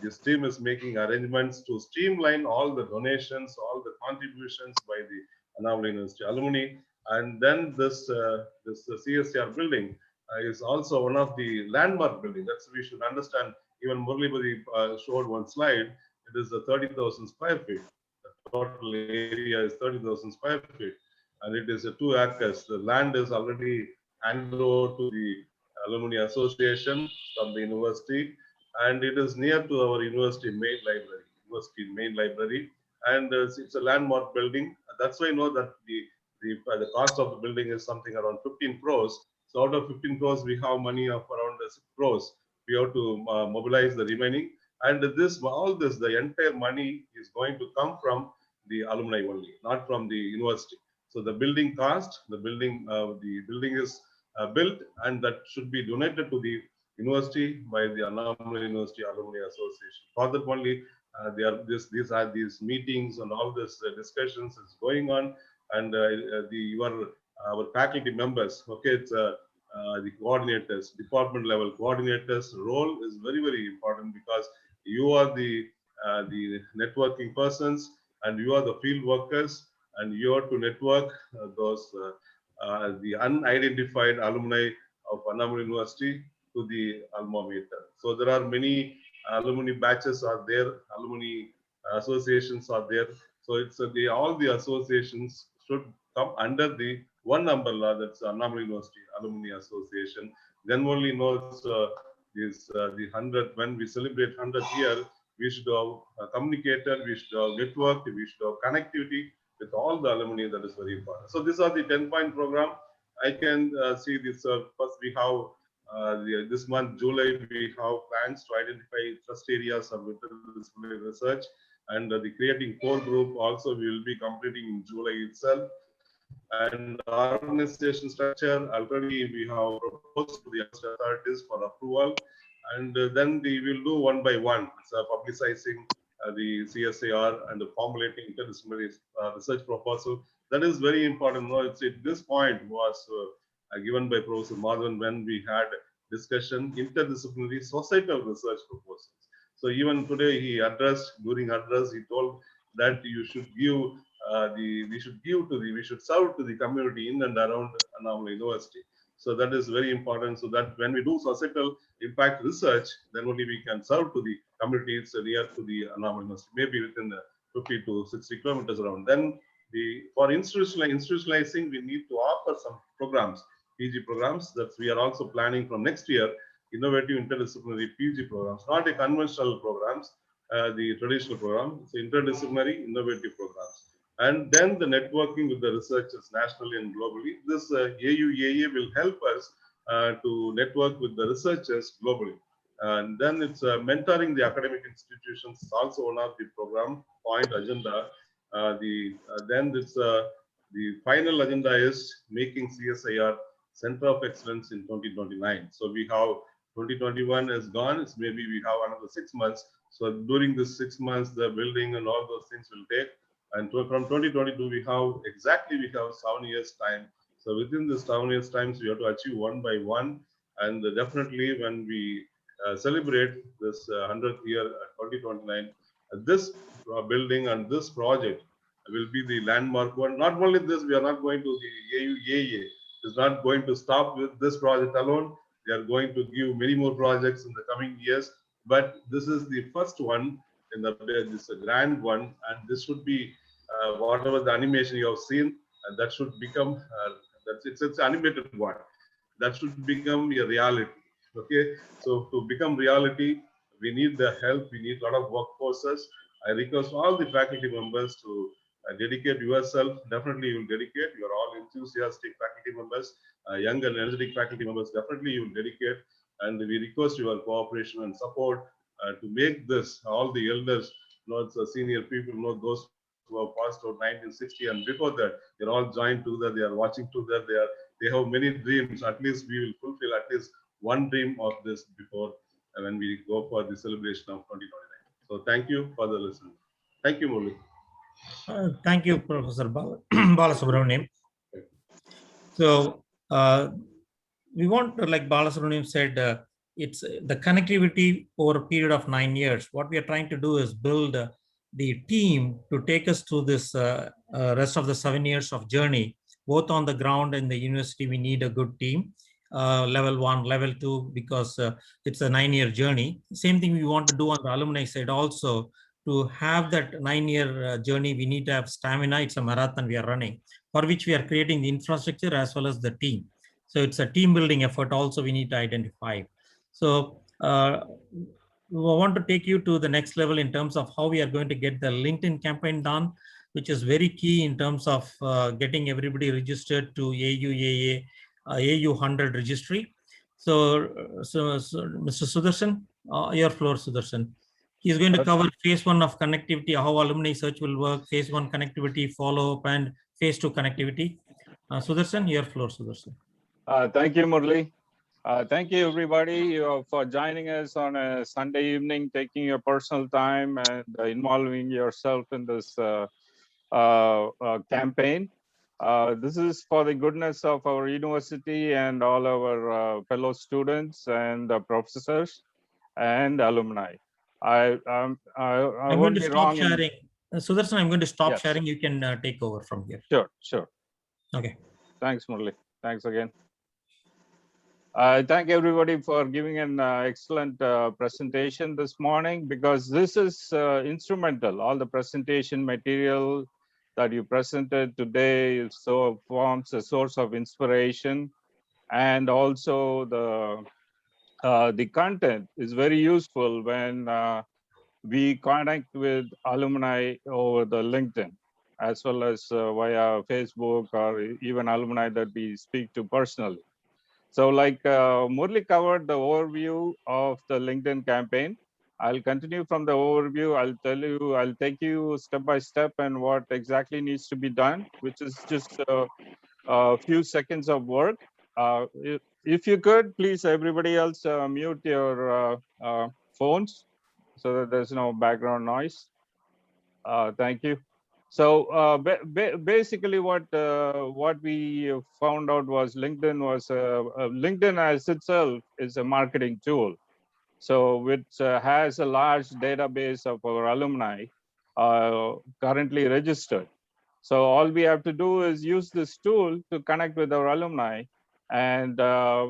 this team is making arrangements to streamline all the donations, all the contributions by the Annamalai University alumni. And then this CSR building is also one of the landmark buildings. That's we should understand. Even Muralipati showed one slide. It is 30,000 square feet. The total area is 30,000 square feet, and it is 2 acres. The land is already handed over to the Alumni Association from the university, and it is near to our university main library. And it's a landmark building. That's why I know that the cost of the building is something around 15 crores. So out of 15 crores, we have money of around 6 crores. We have to mobilize the remaining. And the entire money is going to come from the alumni only, not from the university. So the building cost, the building is built, and that should be donated to the university by the Annamalai University Alumni Association. For that only, these meetings and all this discussions is going on, and our faculty members, okay, it's the coordinators, department level coordinators role is very, very important, because you are the networking persons, and you are the field workers, and you are to network the unidentified alumni of Annamalai University to the alma mater. So there are many alumni batches are there, alumni associations are there. So it's all the associations should come under the one umbrella, that's Annamalai University Alumni Association. Then only knows the 100th, when we celebrate 100th year, we should have communicated, we should have networked, we should have connectivity with all the alumni. That is very important. So these are the 10-point program. I can see this. First, we have this month, July, we have plans to identify trust areas of interdisciplinary research, and the creating core group also we will be completing in July itself. And organization structure already we have proposed to the authorities for approval, and then we will do one by one. So publicizing the CSIR and the formulating interdisciplinary research proposal. That is very important. No, this point was given by Professor Madhavan when we had discussion interdisciplinary societal research proposals. So even today he during address he told that you should give we should serve to the community in and around Annamalai University. So that is very important. So that when we do societal impact research, then only we can serve to the communities near to the Annamalai University, maybe within 50 to 60 kilometers around. Then for institutionalizing, we need to offer some programs, PG programs, that we are also planning from next year, innovative interdisciplinary PG programs, not a conventional programs, the traditional program, it's interdisciplinary innovative programs. And then the networking with the researchers nationally and globally. This AUAA will help us to network with the researchers globally. And then it's mentoring the academic institutions is also one of the program point agenda. Then it's the final agenda is making CSIR Center of Excellence in 2029. So we have 2021 is gone. It's maybe we have another 6 months. So during this 6 months, the building and all those things will take. And from 2022, we have 7 years time. So within this 7 years times, we have to achieve one by one. And definitely when we celebrate this 100th year 2029, this building and this project will be the landmark one. Not only this, we are not going to the AUAA. It's not going to stop with this project alone. They are going to give many more projects in the coming years. But this is the first one in the this grand one, and this should be whatever the animation you have seen, and that should become it's animated one. That should become a reality. Okay, so to become reality, we need the help. We need a lot of workforces. I request all the faculty members to dedicate yourself. Definitely, you will dedicate. You are all enthusiastic faculty members, young and energetic faculty members. Definitely, you will dedicate, and we request your cooperation and support to make this. All the elders, it's senior people, those who have passed out 1960 and before that, they're all joined together. They are watching together. They have many dreams. At least we will fulfill at least one dream of this before when we go for the celebration of 2029. So thank you for the listening. Thank you, Murli. Thank you, Professor Balasubramaniam. So we want, like Balasubramaniam said, it's the connectivity over a period of 9 years. What we are trying to do is build the team to take us through this rest of the 7 years of journey, both on the ground and the university. We need a good team, level 1, level 2, because it's a 9-year journey. Same thing we want to do on the alumni side also. To have that 9-year journey, we need to have stamina. It's a marathon we are running, for which we are creating the infrastructure as well as the team. So it's a team building effort also we need to identify. So we want to take you to the next level in terms of how we are going to get the LinkedIn campaign done, which is very key in terms of getting everybody registered to AUAA, AU100 registry. So Mr. Sudarshan, your floor, Sudarshan. He's going to cover phase 1 of connectivity, how alumni search will work, phase 1 connectivity, follow-up, and phase 2 connectivity. Sudarshan, your floor, Sudarshan. Thank you, Murli. Thank you, everybody, for joining us on a Sunday evening, taking your personal time and involving yourself in this campaign. This is for the goodness of our university and all our fellow students and professors and alumni. I'm going to stop sharing. Sudarshan, I'm going to stop sharing. You can take over from here. Sure. Okay. Thanks, Murli. Thanks again. I thank everybody for giving an excellent presentation this morning, because this is instrumental. All the presentation material that you presented today forms a source of inspiration, and also the content is very useful when we connect with alumni over the LinkedIn, as well as via Facebook, or even alumni that we speak to personally. So like Murli covered the overview of the LinkedIn campaign. I'll continue from the overview. I'll take you step by step and what exactly needs to be done, which is just a few seconds of work. If you could, please, everybody else, mute your phones so that there's no background noise. Thank you. So basically, what we found out was LinkedIn as itself is a marketing tool, so which has a large database of our alumni currently registered. So all we have to do is use this tool to connect with our alumni and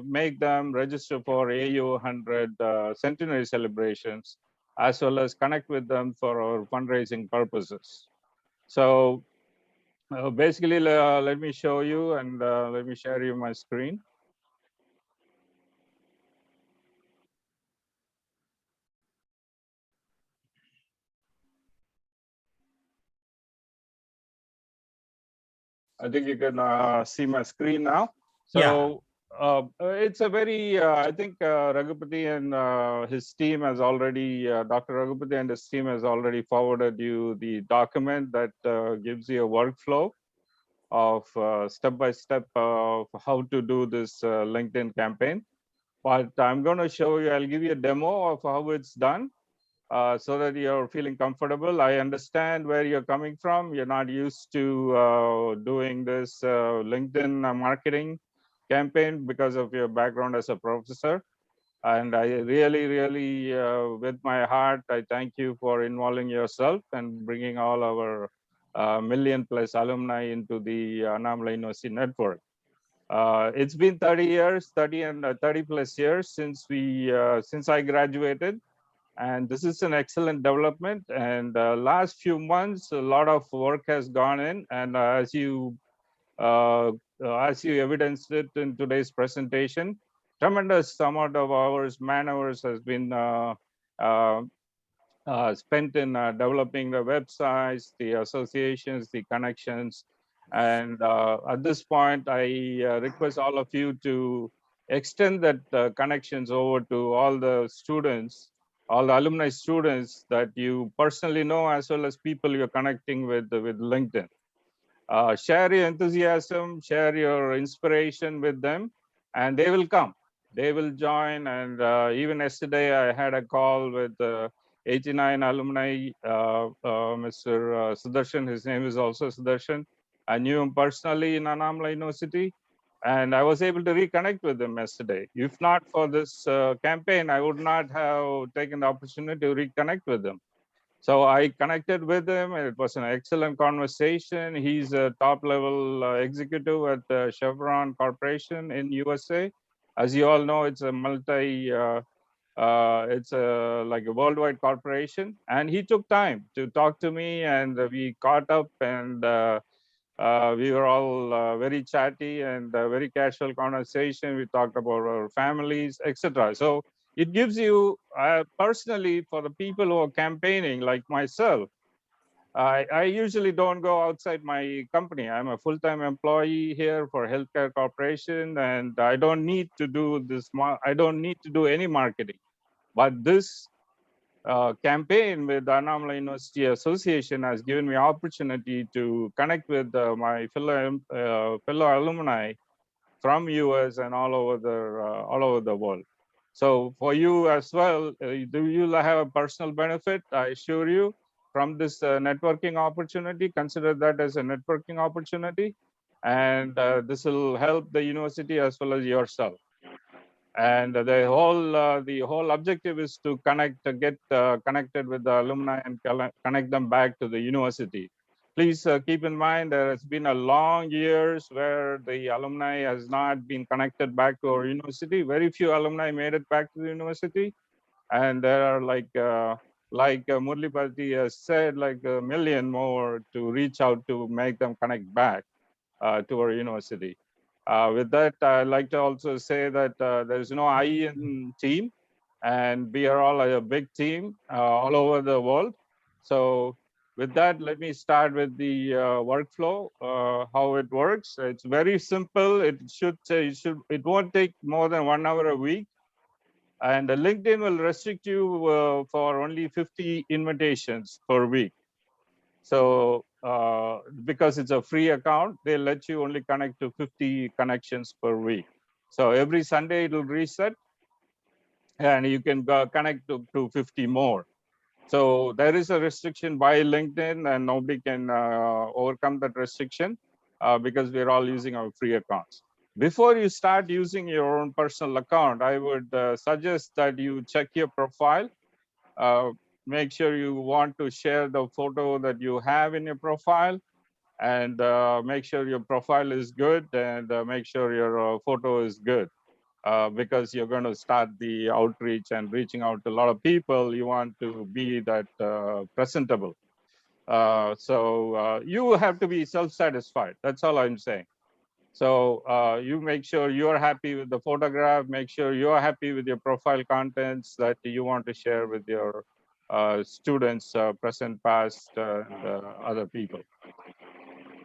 make them register for AU100 centenary celebrations, as well as connect with them for our fundraising purposes. So basically, let me show you, and let me share you my screen. I think you can see my screen now. So it's a very, I think Raghupati and his team has already, Dr. Raghupati and his team has already forwarded you the document that gives you a workflow of step-by-step of how to do this LinkedIn campaign. But I'm going to show you, I'll give you a demo of how it's done so that you're feeling comfortable. I understand where you're coming from. You're not used to doing this LinkedIn marketing campaign because of your background as a professor. And I really, with my heart, I thank you for involving yourself and bringing all our million-plus alumni into the Annamalai University network. It's been 30 plus years since I graduated. And this is an excellent development. And last few months, a lot of work has gone in. And as you evidenced it in today's presentation, tremendous amount of hours, man hours has been spent in developing the websites, the associations, the connections. And at this point, I request all of you to extend that connections over to all the students, all the alumni students that you personally know, as well as people you're connecting with LinkedIn. Share your enthusiasm, share your inspiration with them, and they will come. They will join. And even yesterday, I had a call with 89 alumni, Mr. Sudarshan. His name is also Sudarshan. I knew him personally in Anamla University, and I was able to reconnect with him yesterday. If not for this campaign, I would not have taken the opportunity to reconnect with him. So I connected with him, and it was an excellent conversation. He's a top-level executive at Chevron Corporation in USA. As you all know, it's a like a worldwide corporation. And he took time to talk to me, and we caught up, and we were all very chatty and very casual conversation. We talked about our families, etc. So it gives you personally, for the people who are campaigning like myself, I usually don't go outside my company. I'm a full-time employee here for Healthcare Corporation, and I don't need to do this. I don't need to do any marketing. But this campaign with the Anamla University Association has given me opportunity to connect with my fellow alumni from US and all over the world. So for you as well, you'll have a personal benefit, I assure you, from this networking opportunity. Consider that as a networking opportunity, and this will help the university as well as yourself. And the whole objective is to get connected with the alumni and connect them back to the university. Please keep in mind there has been a long years where the alumni has not been connected back to our university. Very few alumni made it back to the university, and there are like Murlipati has said, like a million more to reach out to make them connect back to our university. With that, I'd like to also say that there's no I in team, and we are all a big team all over the world. So with that, let me start with the workflow, how it works. It's very simple. It won't take more than 1 hour a week. And LinkedIn will restrict you for only 50 invitations per week. So because it's a free account, they let you only connect to 50 connections per week. So every Sunday it will reset, and you can connect to 50 more. So there is a restriction by LinkedIn, and nobody can overcome that restriction because we're all using our free accounts. Before you start using your own personal account, I would suggest that you check your profile. Make sure you want to share the photo that you have in your profile, and make sure your profile is good, and make sure your photo is good. Because you're going to start the outreach and reaching out to a lot of people, you want to be that presentable. So you have to be self-satisfied. That's all I'm saying. So you make sure you're happy with the photograph, make sure you're happy with your profile contents that you want to share with your students, present, past, and other people.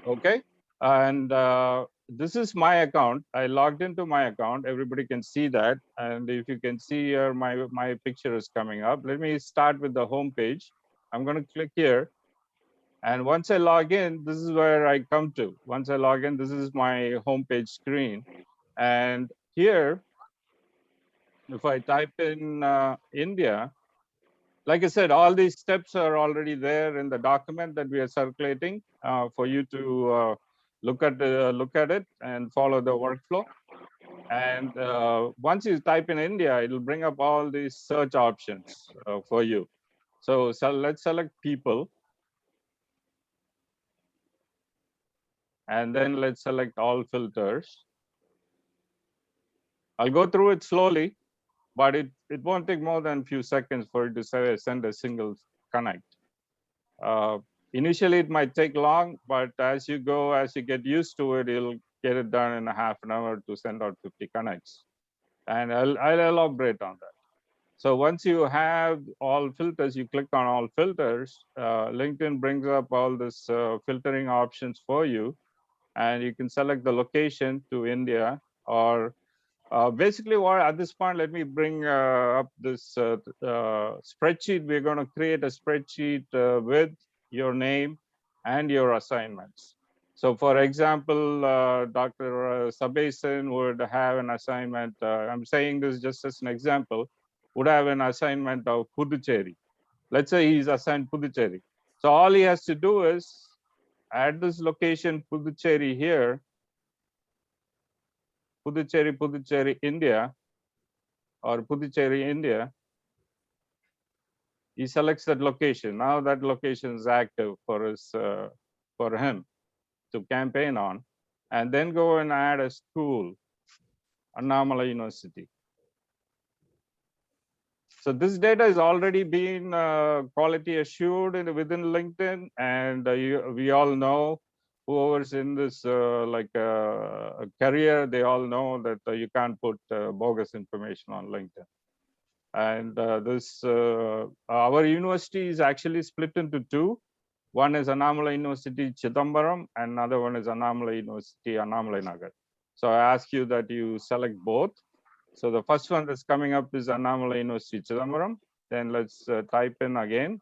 Okay. And this is my account. I logged into my account. Everybody can see that. And if you can see here, my picture is coming up. Let me start with the home page. I'm going to click here. And once I log in, this is where I come to. Once I log in, this is my homepage screen. And here, if I type in India, like I said, all these steps are already there in the document that we are circulating for you to look at it and follow the workflow. And once you type in India, it'll bring up all these search options for you. So let's select people. And then let's select all filters. I'll go through it slowly, but it won't take more than a few seconds for it to send a single connect. Initially, it might take long, but as you get used to it, you'll get it done in a half an hour to send out 50 connects. And I'll elaborate on that. So once you have all filters, you click on all filters, LinkedIn brings up all this filtering options for you, and you can select the location to India or basically what at this point, let me bring up this spreadsheet. We're going to create a spreadsheet with your name and your assignments. So for example, Dr. Sabesan would have an assignment. I'm saying this just as an example, would have an assignment of Puducherry. Let's say he's assigned Puducherry. So all he has to do is add this location Puducherry here, Puducherry, India, or Puducherry, India. He selects that location. Now that location is active for him to campaign on, and then go and add a school, Annamala University. So this data is already being quality assured within LinkedIn, and we all know whoever's in this career, they all know that you can't put bogus information on LinkedIn. And our university is actually split into two. One is Annamala University Chidambaram, and another one is Annamala University Annamalai Nagar. So I ask you that you select both. So the first one that's coming up is Annamala University Chidambaram. Then let's type in again.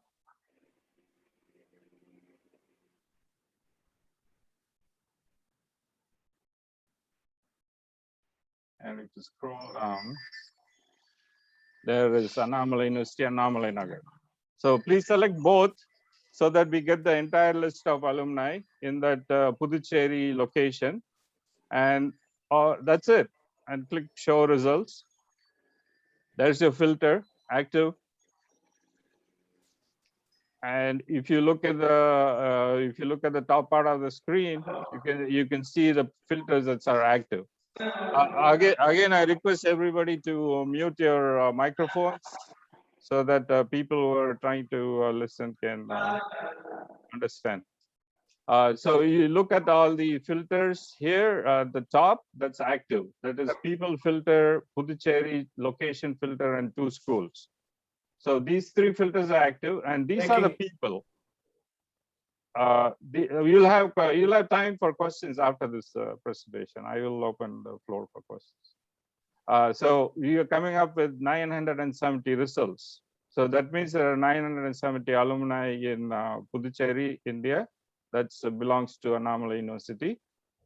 And if you scroll down, there is Annamala University Annamalai Nagar. So please select both so that we get the entire list of alumni in that Puducherry location. And that's it. And click show results. There's your filter active. And if you look at the top part of the screen, you can see the filters that are active. Again, I request everybody to mute your microphones so that people who are trying to listen can understand. So you look at all the filters here at the top, that's active. That is people filter, Puducherry, location filter, and 2 schools. So these 3 filters are active, and these are the people. You'll have time for questions after this presentation. I will open the floor for questions. So we are coming up with 970 results. So that means there are 970 alumni in Puducherry, India. That belongs to Annamala University.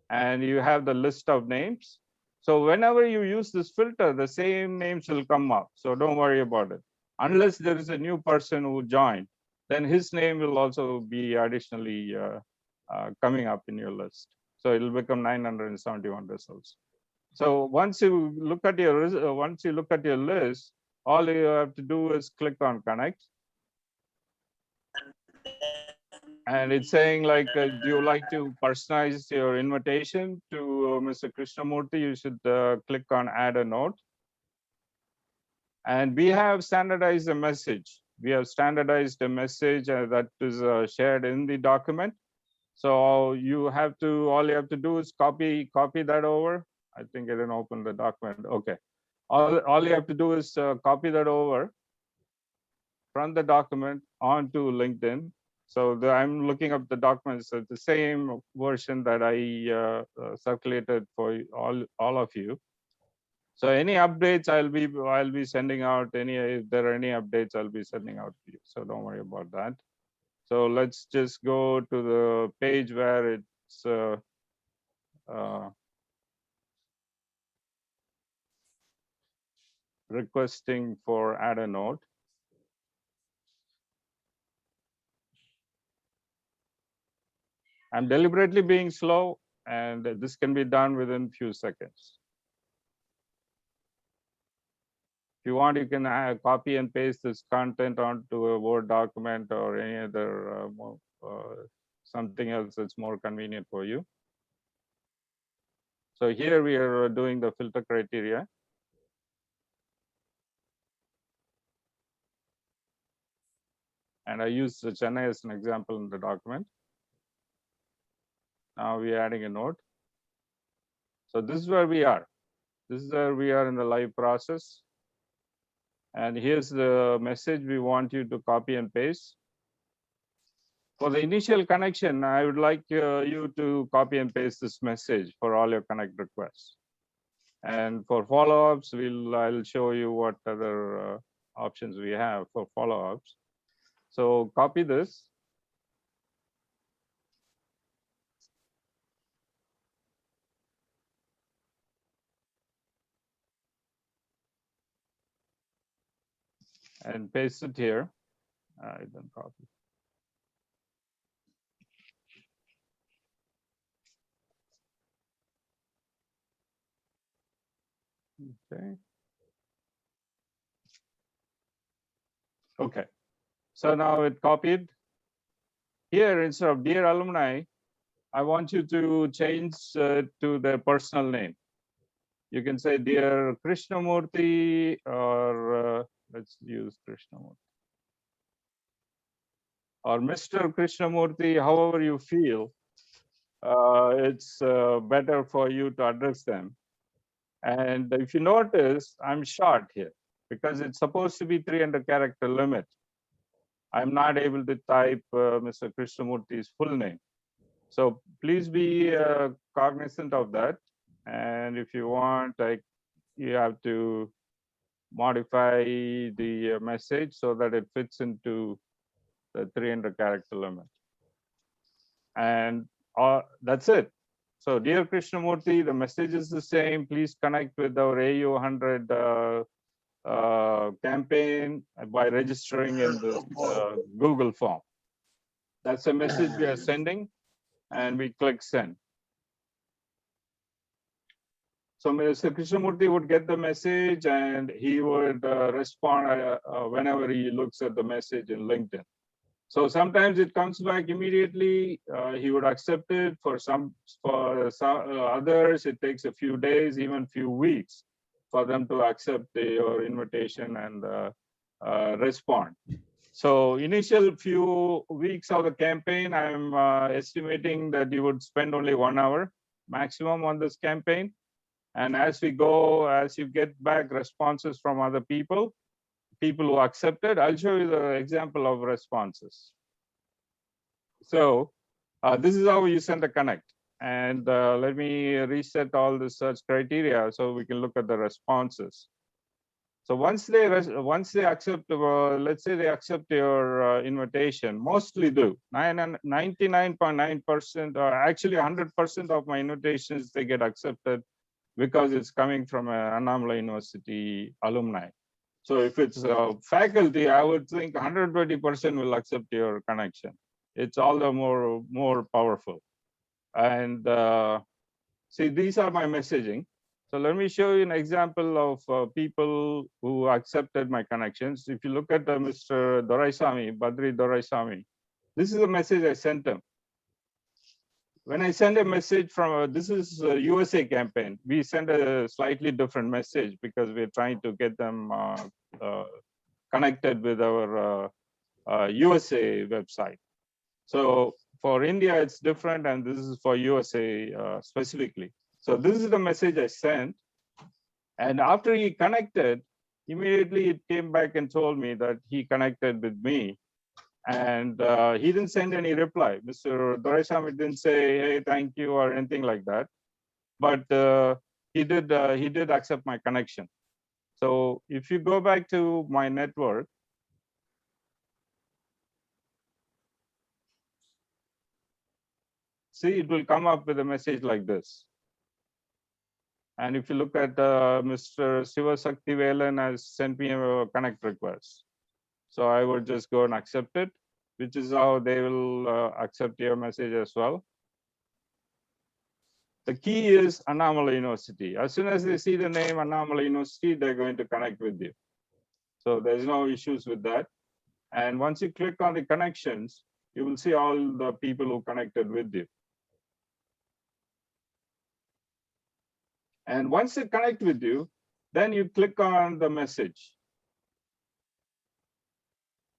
And you have the list of names. So whenever you use this filter, the same names will come up. So don't worry about it. Unless there is a new person who joined, then his name will also be additionally coming up in your list. So it will become 971 results. So once you look at your list, all you have to do is click on connect. And it's saying like, do you like to personalize your invitation to Mr. Krishnamurthy? You should click on add a note. And we have standardized a message. We have standardized a message that is shared in the document. So all you have to do is copy that over. I think I didn't open the document. Okay. All you have to do is copy that over from the document onto LinkedIn. So I'm looking up the documents, the same version that I circulated for all of you. So any updates I'll be sending out. If there are any updates, I'll be sending out to you. So don't worry about that. So let's just go to the page where it's requesting for add a note. I'm deliberately being slow, and this can be done within few seconds. If you want, you can copy and paste this content onto a Word document or any other something else that's more convenient for you. So here we are doing the filter criteria. And I use Chennai as an example in the document. Now we're adding a note. So this is where we are. This is where we are in the live process. And here's the message we want you to copy and paste. For the initial connection, I would like you to copy and paste this message for all your connect requests. And for follow-ups, I'll show you what other options we have for follow-ups. So copy this. And paste it here. I don't copy. Okay. Okay. So now it copied. Here, instead of dear alumni, I want you to change to their personal name. You can say dear Krishnamurti, or let's use Krishnamurti. Or Mr. Krishnamurti, however you feel, it's better for you to address them. And if you notice, I'm short here because it's supposed to be 300 character limit. I'm not able to type Mr. Krishnamurti's full name. So please be cognizant of that. And if you want, you have to modify the message so that it fits into the 300 character limit. And that's it. So dear Krishnamurti, the message is the same. Please connect with our AU100 campaign by registering in the Google form. That's a message we are sending, and we click send. So Mr. Krishnamurti would get the message and he would respond whenever he looks at the message in LinkedIn. So sometimes it comes back immediately. He would accept it. For others, it takes a few days, even few weeks, for them to accept your invitation and respond. So initial few weeks of the campaign, I'm estimating that you would spend only 1 hour maximum on this campaign. And as we go, as you get back responses from other people who accepted, I'll show you the example of responses. So this is how you send a connect. And let me reset all the search criteria so we can look at the responses. So once they accept, let's say they accept your invitation, mostly do. 99.9%, or actually 100% of my invitations, they get accepted because it's coming from an Annamalai University alumni. So if it's faculty, I would think 120% will accept your connection. It's all the more powerful. And see, these are my messaging. So let me show you an example of people who accepted my connections. If you look at Mr. Doraisamy, Badri Doraisamy, this is a message I sent him. When I send a message from, this is a USA campaign, we send a slightly different message because we're trying to get them connected with our USA website. So for India, it's different, and this is for USA specifically. So this is the message I sent. And after he connected, immediately it came back and told me that he connected with me. And he didn't send any reply. Mr. Doraisamy didn't say, hey, thank you, or anything like that. But he did accept my connection. So if you go back to my network, see, it will come up with a message like this. And if you look at Mr. Sivasakti Velan has sent me a connect request. So I would just go and accept it, which is how they will accept your message as well. The key is Annamalai University. As soon as they see the name Annamalai University, they're going to connect with you. So there's no issues with that. And once you click on the connections, you will see all the people who connected with you. And once they connect with you, then you click on the message.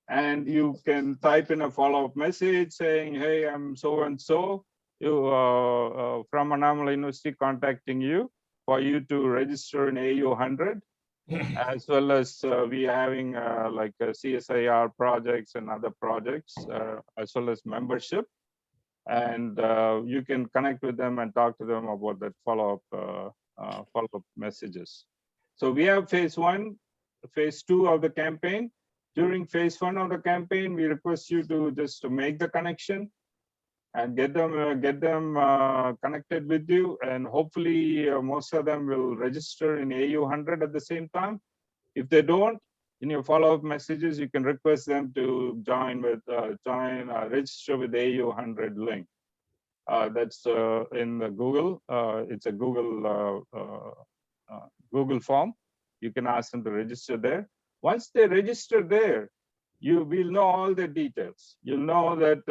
and you can type in a follow-up message saying, hey, I'm so-and-so, from Annamalai University contacting you for you to register in AU 100, as well as we are having like CSIR projects and other projects, as well as membership. And you can connect with them and talk to them about that follow-up messages. So we have phase 1, phase 2 of the campaign. During phase 1 of the campaign, we request you to just to make the connection and get them connected with you, and hopefully most of them will register in AU 100 at the same time. If they don't, in your follow-up messages, you can request them to register with AU 100 link. That's in the Google. It's a Google Google form. You can ask them to register there. Once they register there, you will know all the details. You'll know that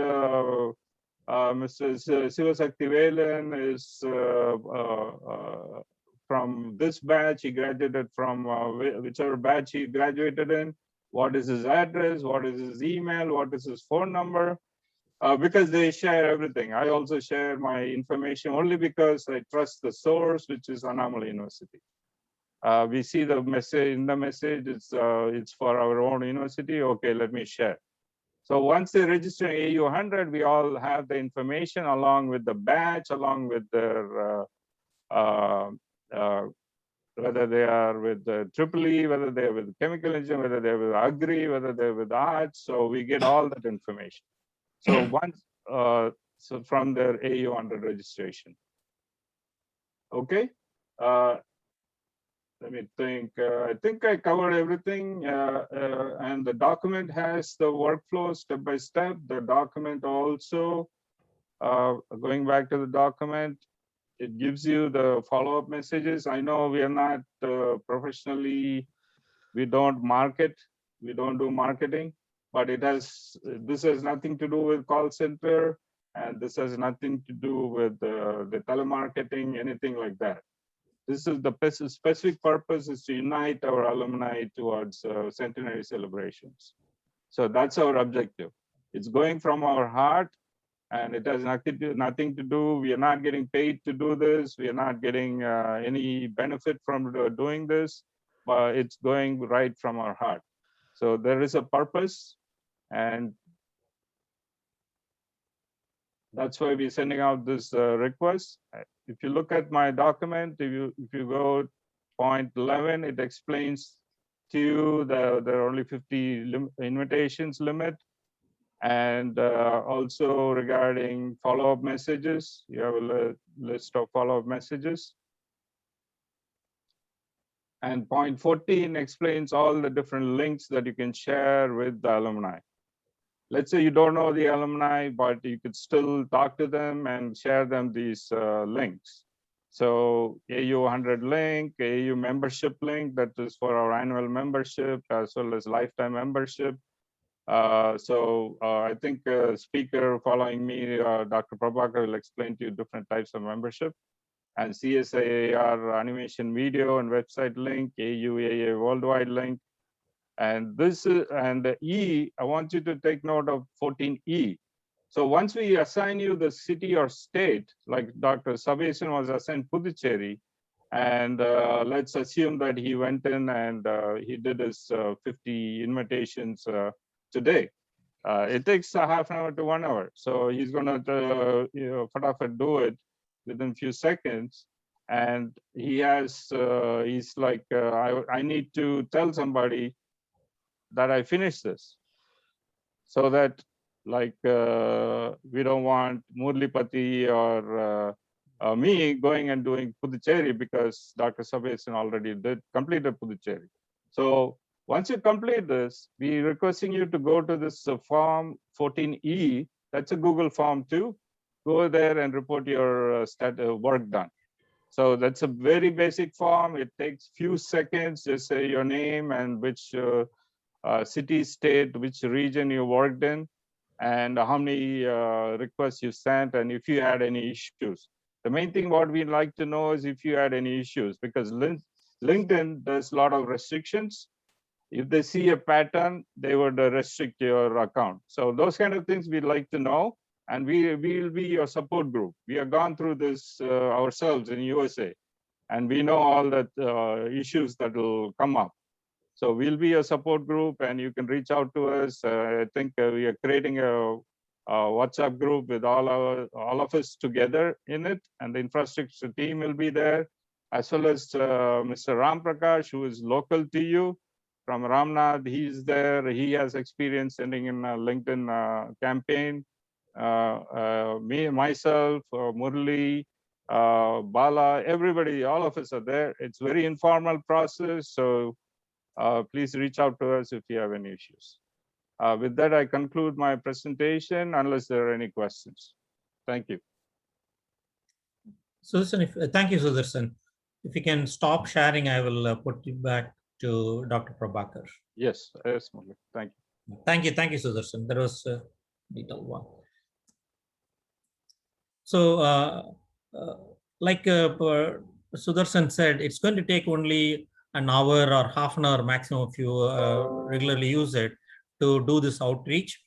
Mr. Sivasakti Velan is from this batch. He graduated from whichever batch he graduated in. What is his address? What is his email? What is his phone number? Because they share everything. I also share my information only because I trust the source, which is Annamalai University. We see the message in the message, it's for our own university. Okay, let me share. So once they register AU 100, we all have the information along with the batch, along with their whether they are with the EEE, whether they're with chemical engineering, whether they're with agri, whether they're with arts. So we get all that information. So once, so from their AU 100 registration. Okay. Let me think. I think I covered everything. And the document has the workflow step by step. The document also, going back to the document, it gives you the follow-up messages. I know we are not professionally, we don't market, we don't do marketing, but this has nothing to do with call center, and this has nothing to do with the telemarketing, anything like that. This is the specific purpose is to unite our alumni towards centenary celebrations. So that's our objective. It's going from our heart, and it has nothing to do. We are not getting paid to do this. We are not getting any benefit from doing this, but it's going right from our heart. So there is a purpose, and that's why we're sending out this request. If you look at my document, if you go point 11, it explains to you that there are only 50 invitations limit. And also regarding follow-up messages, you have a list of follow-up messages. And point 14 explains all the different links that you can share with the alumni. Let's say you don't know the alumni, but you could still talk to them and share them these links. So AU 100 link, AU membership link, that is for our annual membership as well as lifetime membership. I think speaker following me, Dr. Prabhakar, will explain to you different types of membership. And CSIR animation video and website link, AUAA worldwide link. And this is, and E, I want you to take note of 14E. So once we assign you the city or state, like Dr. Sabesan was assigned Puducherry, and let's assume that he went in and he did his 50 invitations today. It takes a half an hour to 1 hour. So he's gonna do it within a few seconds. And he has, he's like, I need to tell somebody that I finished this, so that like we don't want Murlipati or me going and doing Puducherry because Dr. Sabesan already completed Puducherry. So once you complete this, we're requesting you to go to this form 14E. That's a Google form too. Go there and report your work done. So that's a very basic form. It takes few seconds. Just say your name and which city, state, which region you worked in, and how many requests you sent, and if you had any issues. The main thing what we'd like to know is if you had any issues, because LinkedIn does a lot of restrictions, If they see a pattern, they would restrict your account. So those kind of things we'd like to know, and we will be your support group. We have gone through this ourselves in USA, and we know all the issues that will come up. So we'll be a support group, and you can reach out to us. I think we are creating a WhatsApp group with all of us together in it, and the infrastructure team will be there, as well as Mr. Ram Prakash, who is local to you from Ramnath. He's there. He has experience sending in a LinkedIn campaign. Me, myself, Murli, Bala, everybody, all of us are there. It's very informal process, so please reach out to us if you have any issues. With that, I conclude my presentation unless there are any questions. Thank you. Sudarshan, thank you, Sudarshan. If you can stop sharing, I will put you back to Dr. Prabhakar. Yes, yes, Murli. Thank you. Thank you, Sudarshan. That was a detailed one. So, like Sudarshan said, it's going to take only an hour or half an hour maximum if you regularly use it to do this outreach.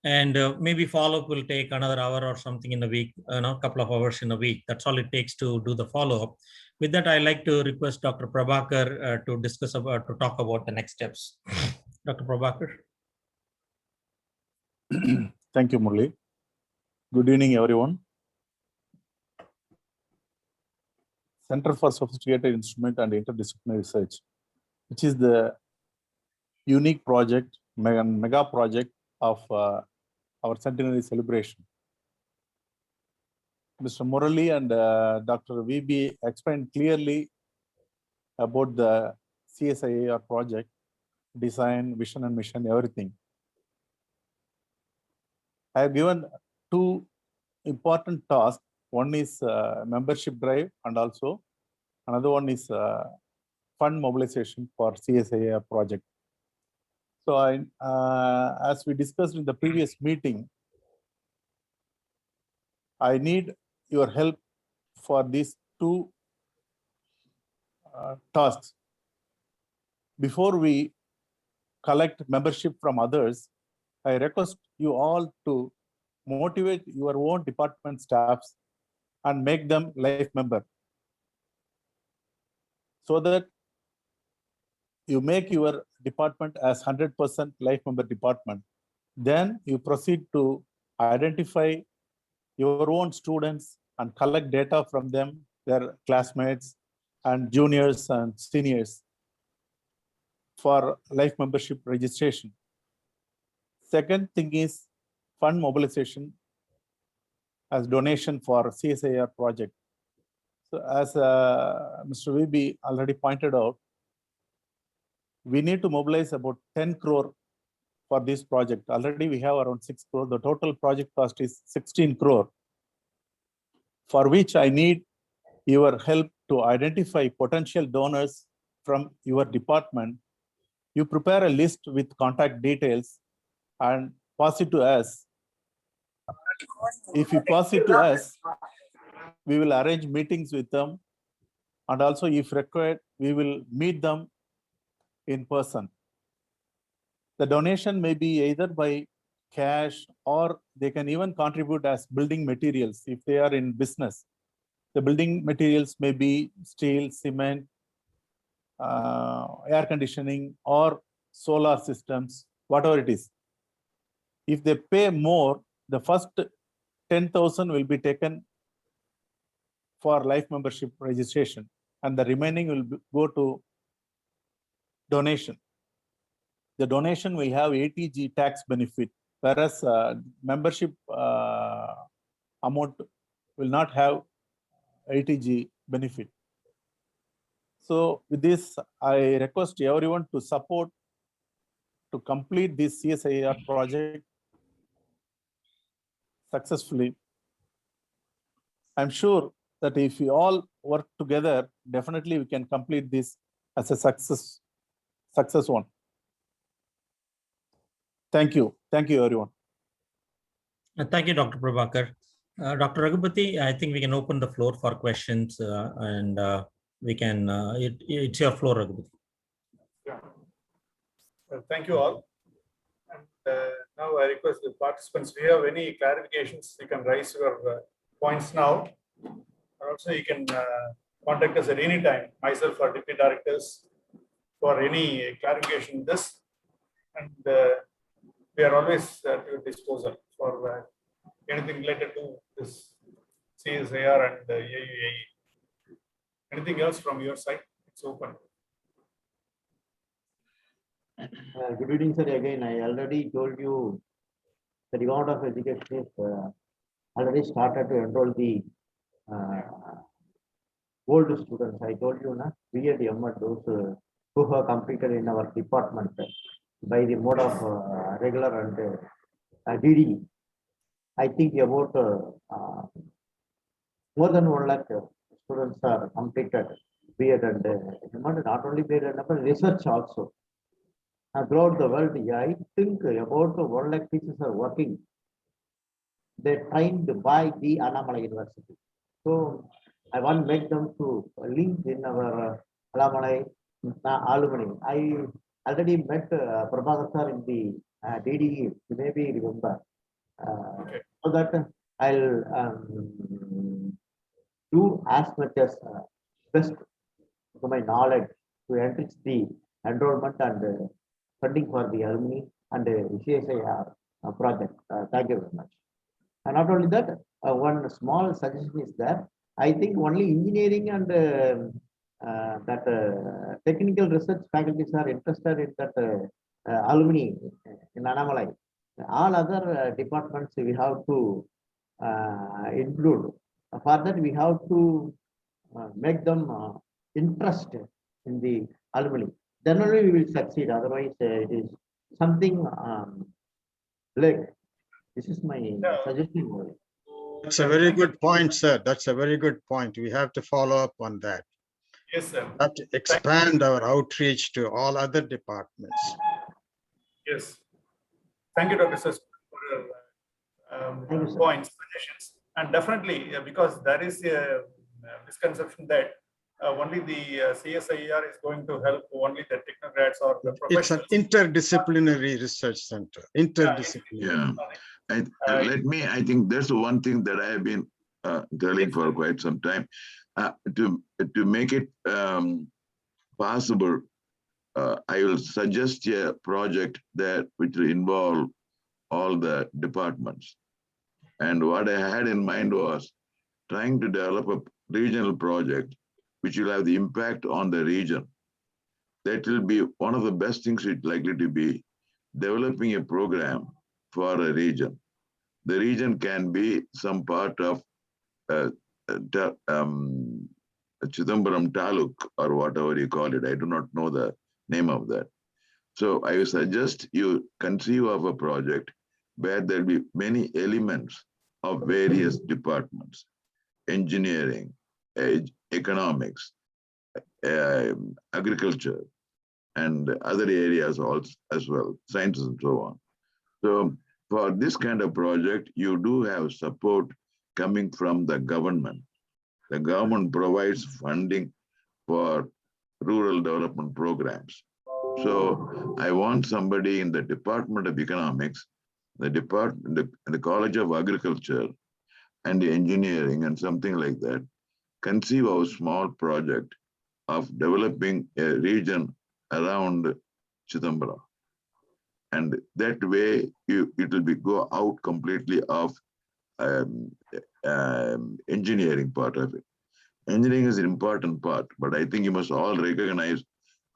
And maybe follow-up will take another hour or something in a week, a couple of hours in a week. That's all it takes to do the follow-up. With that, I'd like to request Dr. Prabhakar to talk about the next steps. Dr. Prabhakar. Thank you, Murli. Good evening, everyone. Center for Sophisticated Instrument and Interdisciplinary Research, which is the unique project, mega project of our centenary celebration. Mr. Murali and Dr. VB explained clearly about the CSIAR project, design, vision and mission, everything. I have given two important tasks. One is membership drive, and also another one is fund mobilization for CSIAR project. So as we discussed in the previous meeting, I need your help for these two tasks. Before we collect membership from others, I request you all to motivate your own department staffs and make them life member, so that you make your department as 100% life member department. Then you proceed to identify your own students and collect data from them, their classmates and juniors and seniors for life membership registration. Second thing is fund mobilization as donation for CSIAR project. So as Mr. VB already pointed out, we need to mobilize about 10 crore for this project. Already we have around 6 crore. The total project cost is 16 crore, for which I need your help to identify potential donors from your department. You prepare a list with contact details and pass it to us. If you pass it to us, we will arrange meetings with them, and also if required, we will meet them in person. The donation may be either by cash, or they can even contribute as building materials if they are in business. The building materials may be steel, cement, air conditioning, or solar systems, whatever it is. If they pay more, the first 10,000 will be taken for life membership registration, and the remaining will go to donation. The donation will have ATG tax benefit, whereas membership amount will not have ATG benefit. So with this, I request everyone to support to complete this CSIAR project successfully. I'm sure that if we all work together, definitely we can complete this as a success one. Thank you. Thank you, everyone. Thank you, Dr. Prabhakar. Dr. Raghupati, I think we can open the floor for questions, and we can, it's your floor, Raghupati. Yeah. Thank you all. And now I request the participants, if you have any clarifications, you can raise your points now. Or also you can contact us at any time, myself or deputy directors, for any clarification in this. And we are always at your disposal for anything related to this CSIR and AUAA. Anything else from your side? It's open. Good evening, sir. Again, I already told you the Department of Education is already started to enroll the old students. I told you, na, B.Ed, M.Ed, those who have completed in our department by the mode of regular and DD. I think about more than 1 lakh students are completed B.Ed and M.Ed, not only B.Ed, but research also. Throughout the world, I think about 1 lakh teachers are working. They're trained by the Annamalai University. So I want to make them to link in our alumni. I already met Prabhakar sir in the DDE, you maybe remember. So that I'll do as much as best to my knowledge to enrich the enrollment and funding for the alumni and the CSIR project. Thank you very much. And not only that, one small suggestion is that I think only engineering and that technical research faculties are interested in that alumni in Annamalai. All other departments we have to include. For that, we have to make them interested in the alumni. Then only we will succeed. Otherwise, it is something like this is my suggestion. That's a very good point, sir. That's a very good point. We have to follow up on that. Yes, sir. We have to expand our outreach to all other departments. Yes. Thank you, Dr. Sas, for your points, suggestions. And definitely, because there is a misconception that only the CSIR is going to help only the technocrats or the professionals. It's an interdisciplinary research center. Interdisciplinary. Yeah. I think that's one thing that I have been telling for quite some time. To make it possible, I will suggest a project which will involve all the departments. And what I had in mind was trying to develop a regional project which will have the impact on the region. That will be one of the best things it's likely to be, developing a program for a region. The region can be some part of Chidambaram Taluk or whatever you call it. I do not know the name of that. So I would suggest you conceive of a project where there will be many elements of various departments: engineering, economics, agriculture, and other areas also as well, sciences and so on. So for this kind of project, you do have support coming from the government. The government provides funding for rural development programs. So I want somebody in the Department of Economics, the College of Agriculture and Engineering and something like that, conceive of a small project of developing a region around Chidambaram. And that way it will go out completely of engineering part of it. Engineering is an important part, but I think you must all recognize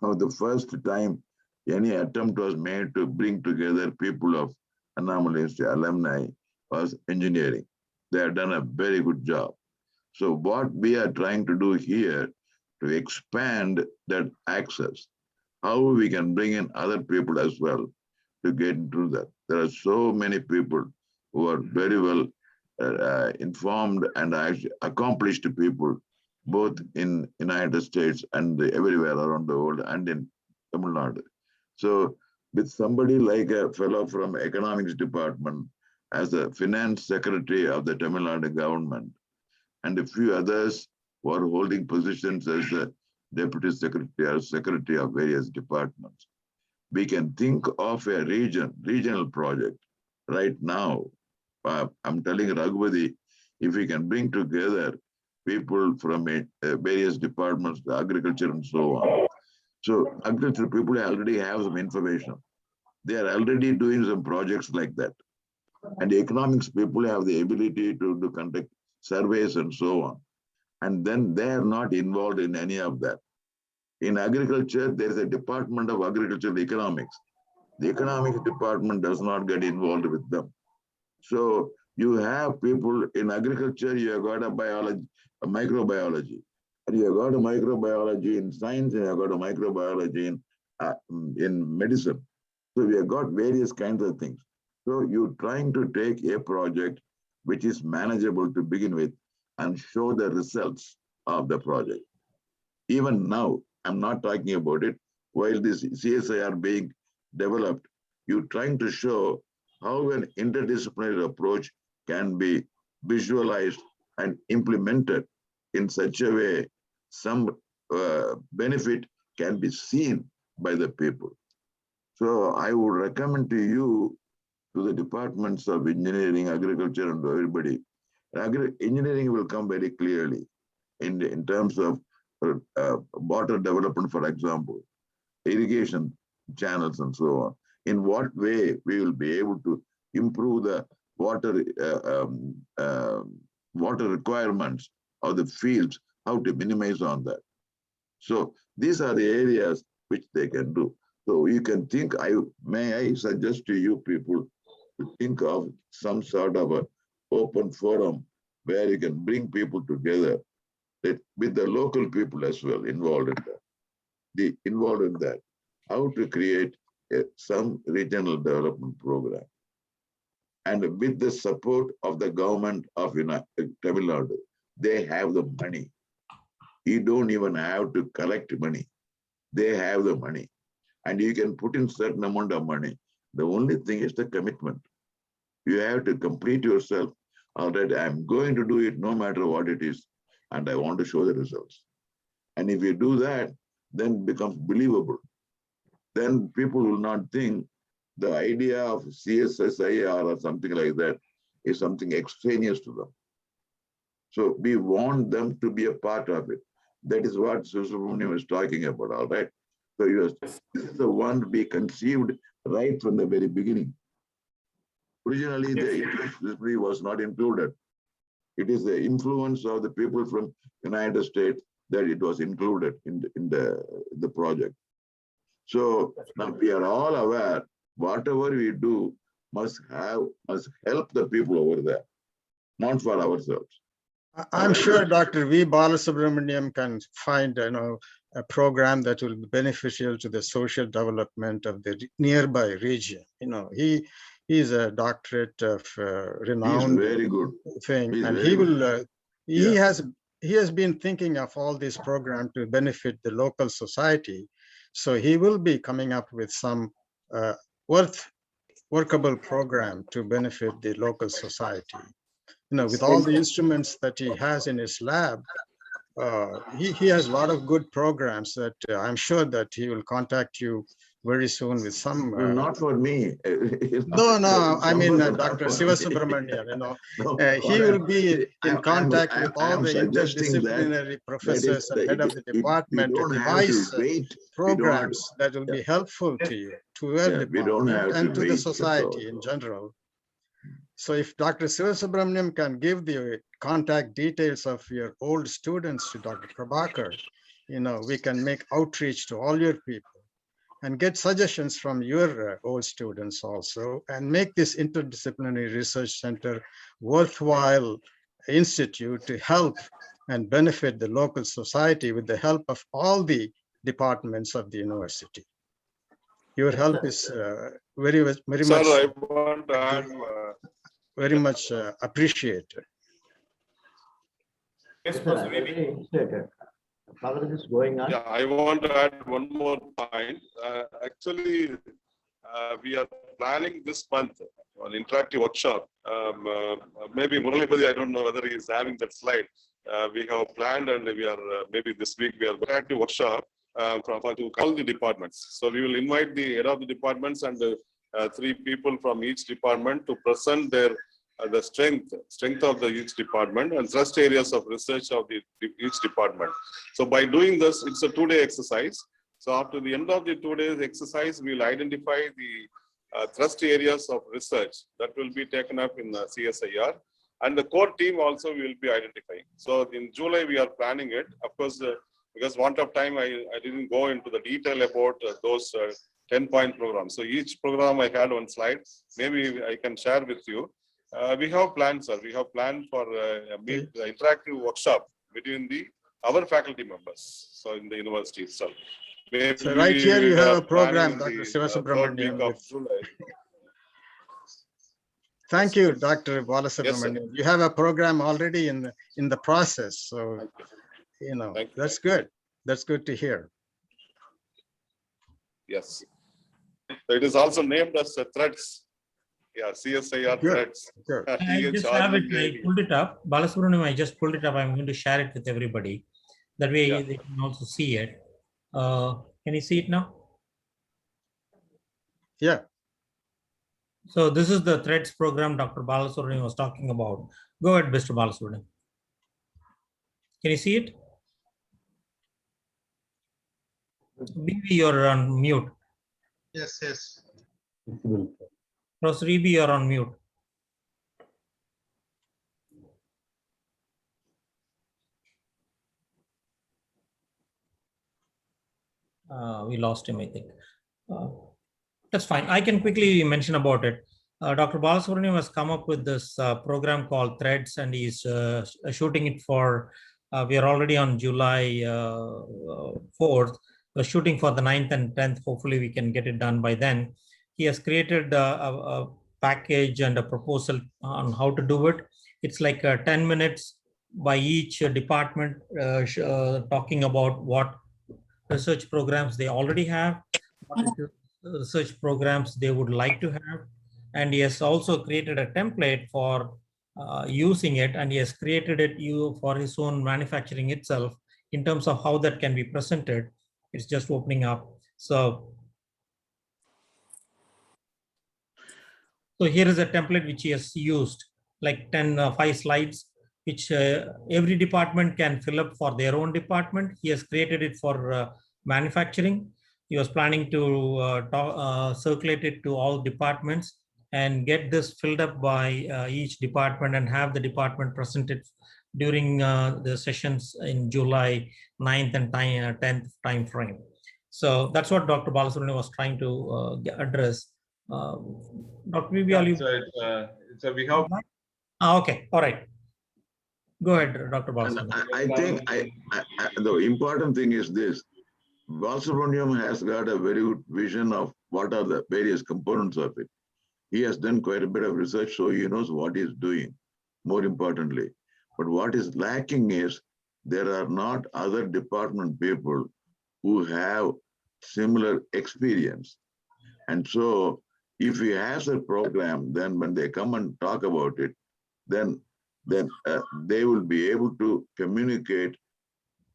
how the first time any attempt was made to bring together people of Annamalai Institute alumni was engineering. They have done a very good job. So what we are trying to do here to expand that access, how we can bring in other people as well to get into that. There are so many people who are very well informed and actually accomplished people, both in United States and everywhere around the world and in Tamil Nadu. So with somebody like a fellow from economics department as a finance secretary of the Tamil Nadu government, and a few others who are holding positions as a deputy secretary or secretary of various departments, we can think of a regional project right now. I'm telling Raghupati, if we can bring together people from various departments, the agriculture and so on. So agriculture people already have some information. They are already doing some projects like that. And the economics people have the ability to conduct surveys and so on. And then they are not involved in any of that. In agriculture, there is a department of agricultural economics. The economics department does not get involved with them. So you have people in agriculture, you have got a biology, a microbiology. And you have got a microbiology in science, and you have got a microbiology in medicine. So we have got various kinds of things. So you're trying to take a project which is manageable to begin with and show the results of the project. Even now, I'm not talking about it. While this CSI are being developed, you're trying to show how an interdisciplinary approach can be visualized and implemented in such a way some benefit can be seen by the people. So I would recommend to you, to the departments of engineering, agriculture, and everybody, engineering will come very clearly in terms of water development, for example, irrigation channels and so on. In what way we will be able to improve the water water requirements of the fields, how to minimize on that. So these are the areas which they can do. So you can think, may I suggest to you people to think of some sort of an open forum where you can bring people together with the local people as well involved in that. How to create some regional development program. And with the support of the government of Tamil Nadu, they have the money. You don't even have to collect money. They have the money. And you can put in certain amount of money. The only thing is the commitment. You have to complete yourself. All right, I'm going to do it no matter what it is. And I want to show the results. And if you do that, then it becomes believable. Then people will not think the idea of CSSIR or something like that is something extraneous to them. So we want them to be a part of it. That is what Subramaniam was talking about, all right? So this is the one to be conceived right from the very beginning. Originally, the interdisciplinary was not included. It is the influence of the people from United States that it was included in the project. So now we are all aware, whatever we do must help the people over there, not for ourselves. I'm sure Dr. V. Balasubramaniam can find a program that will be beneficial to the social development of the nearby region. He is a doctorate of renowned very good thing, He's and he will good. He has been thinking of all these programs to benefit the local society. So he will be coming up with some workable program to benefit the local society. With all the instruments that he has in his lab, he has a lot of good programs that I'm sure that he will contact you very soon with some. Not for me. No, I mean Dr. Sivasubramanian. He will be in contact with all the interdisciplinary professors and head of the department to devise programs that will be helpful to you, to your department, and to the society in general. So if Dr. Sivasubramaniam can give the contact details of your old students to Dr. Prabhakar, we can make outreach to all your people and get suggestions from your old students also, and make this interdisciplinary research center worthwhile institute to help and benefit the local society with the help of all the departments of the university. Your help is very much. Sir, I want to add, very much appreciated. Yes, sir, is going on. Yeah, I want to add one more point. Actually, we are planning this month an interactive workshop. Maybe Muralipati, I don't know whether he is having that slide. We have planned, and we are maybe this week we are interactive workshop to all the departments. So we will invite the head of the departments and 3 people from each department to present their the strength of each department and thrust areas of research of each department. So by doing this, it's a 2-day exercise. So after the end of the 2 days exercise, we will identify the thrust areas of research that will be taken up in CSIR, and the core team also will be identifying. So in July, we are planning it. Of course, because want of time, I didn't go into the detail about those 10-point programs. So each program I had one slide. Maybe I can share with you. We have planned, sir. We have planned for a interactive workshop between our faculty members. So in the university itself. Maybe So right here you have a program, planning Dr. in the third week Sivasubramanian. of July. Thank you, Dr. Balasubramanian. You have a program already in the process. So, that's good. That's good to hear. Yes. So it is also named as threads. Yeah, CSIR threads. Sure. I just have it. I pulled it up. Balasubramanian, I just pulled it up. I'm going to share it with everybody. That way they can also see it. Can you see it now? Yeah. So this is the threads program Dr. Balasubramanian was talking about. Go ahead, Mr. Balasubramanian. Can you see it? BB, you're on mute. Yes, yes. Professor EB, you're on mute. We lost him, I think. That's fine. I can quickly mention about it. Dr. Balasubramanian has come up with this program called Threads, and he's shooting it for, we are already on July 4th. We're shooting for the 9th and 10th. Hopefully we can get it done by then. He has created a package and a proposal on how to do it. It's like 10 minutes by each department talking about what research programs they already have, what research programs they would like to have. And he has also created a template for using it, and he has created it for his own manufacturing itself in terms of how that can be presented. It's just opening up. So here is a template which he has used, like 5 slides, which every department can fill up for their own department. He has created it for manufacturing. He was planning to circulate it to all departments and get this filled up by each department and have the department present it during the sessions in July 9th and 10th time frame. So that's what Dr. Balasubramanian was trying to address. Dr. Vivi, so we have. Okay, all right. Go ahead, Dr. Balasubramanian. I think the important thing is this. Balasubramanian has got a very good vision of what are the various components of it. He has done quite a bit of research, so he knows what he's doing, more importantly. But what is lacking is there are not other department people who have similar experience. And so if he has a program, then when they come and talk about it, then they will be able to communicate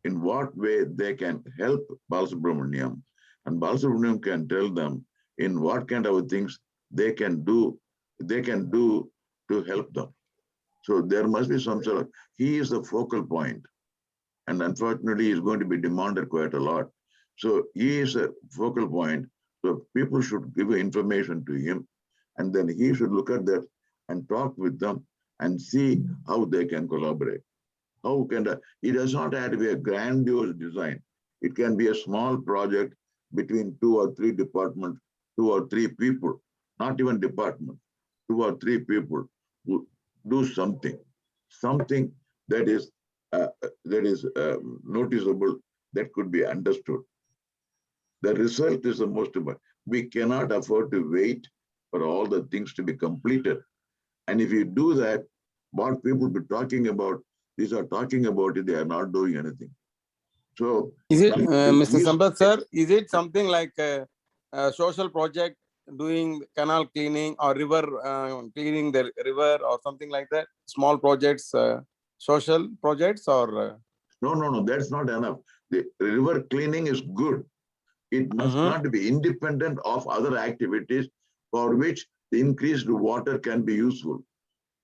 in what way they can help Balasubramanian, and Balasubramanian can tell them in what kind of things they can do to help them. So there must be some sort of, he is the focal point, and unfortunately he is going to be demanded quite a lot. So he is a focal point, so people should give information to him, and then he should look at that and talk with them and see how they can collaborate. How can it does not have to be a grandiose design. It can be a small project between 2 or 3 departments, 2 or 3 people, not even department, 2 or 3 people who do something that is noticeable, that could be understood. The result is the most important. We cannot afford to wait for all the things to be completed. And if you do that, what people be talking about, these are talking about it, they are not doing anything. So is it, Mr. Sampath sir, is it something like a social project doing canal cleaning or river cleaning the river or something like that? Small projects, social projects or? No, that's not enough. The river cleaning is good. It must not be independent of other activities for which the increased water can be useful.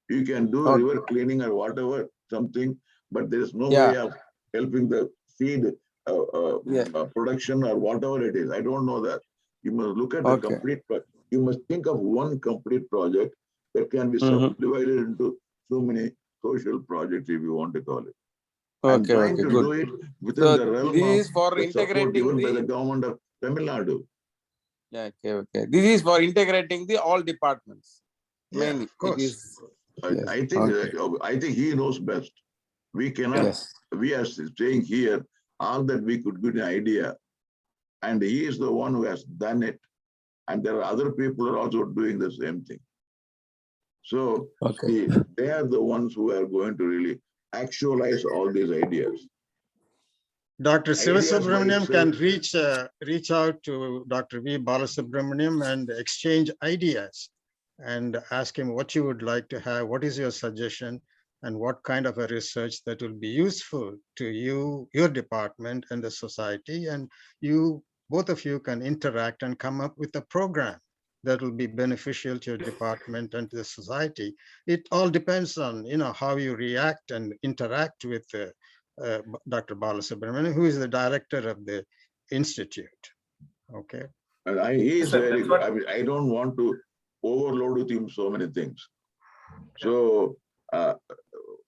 You can do river cleaning or whatever, something, but there is no way of helping the feed production or whatever it is. I don't know that. You must look at the complete, you must think of one complete project that can be subdivided into so many social projects, if you want to call it. I'm trying to do it within the realm of the support given by the government of Tamil Nadu. Yeah, okay. This is for integrating the all departments. Mainly, of course. I think he knows best. We cannot. We are saying here all that we could get an idea, and he is the one who has done it, and there are other people who are also doing the same thing. So they are the ones who are going to really actualize all these ideas. Dr. Sivasubramaniam can reach out to Dr. V. Balasubramaniam and exchange ideas and ask him what you would like to have, what is your suggestion, and what kind of a research that will be useful to you, your department, and the society. And you, both of you, can interact and come up with a program that will be beneficial to your department and to the society. It all depends on, how you react and interact with Dr. Balasubramanian, who is the director of the institute. Okay. And he is very good. I mean, I don't want to overload with him so many things. So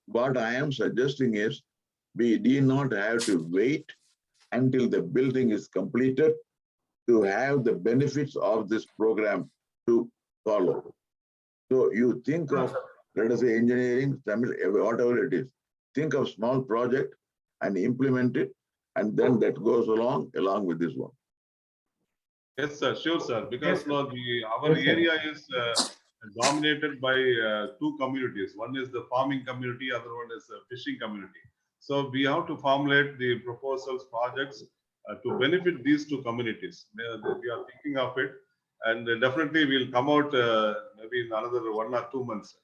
what I am suggesting is we do not have to wait until the building is completed to have the benefits of this program to follow. So you think of, let us say, engineering, whatever it is, think of small project and implement it, and then that goes along with this one. Yes, sir. Sure, sir. Because our area is dominated by two communities. One is the farming community, other one is the fishing community. So we have to formulate the proposals, projects to benefit these two communities. We are thinking of it, and definitely we'll come out maybe in another 1 or 2 months.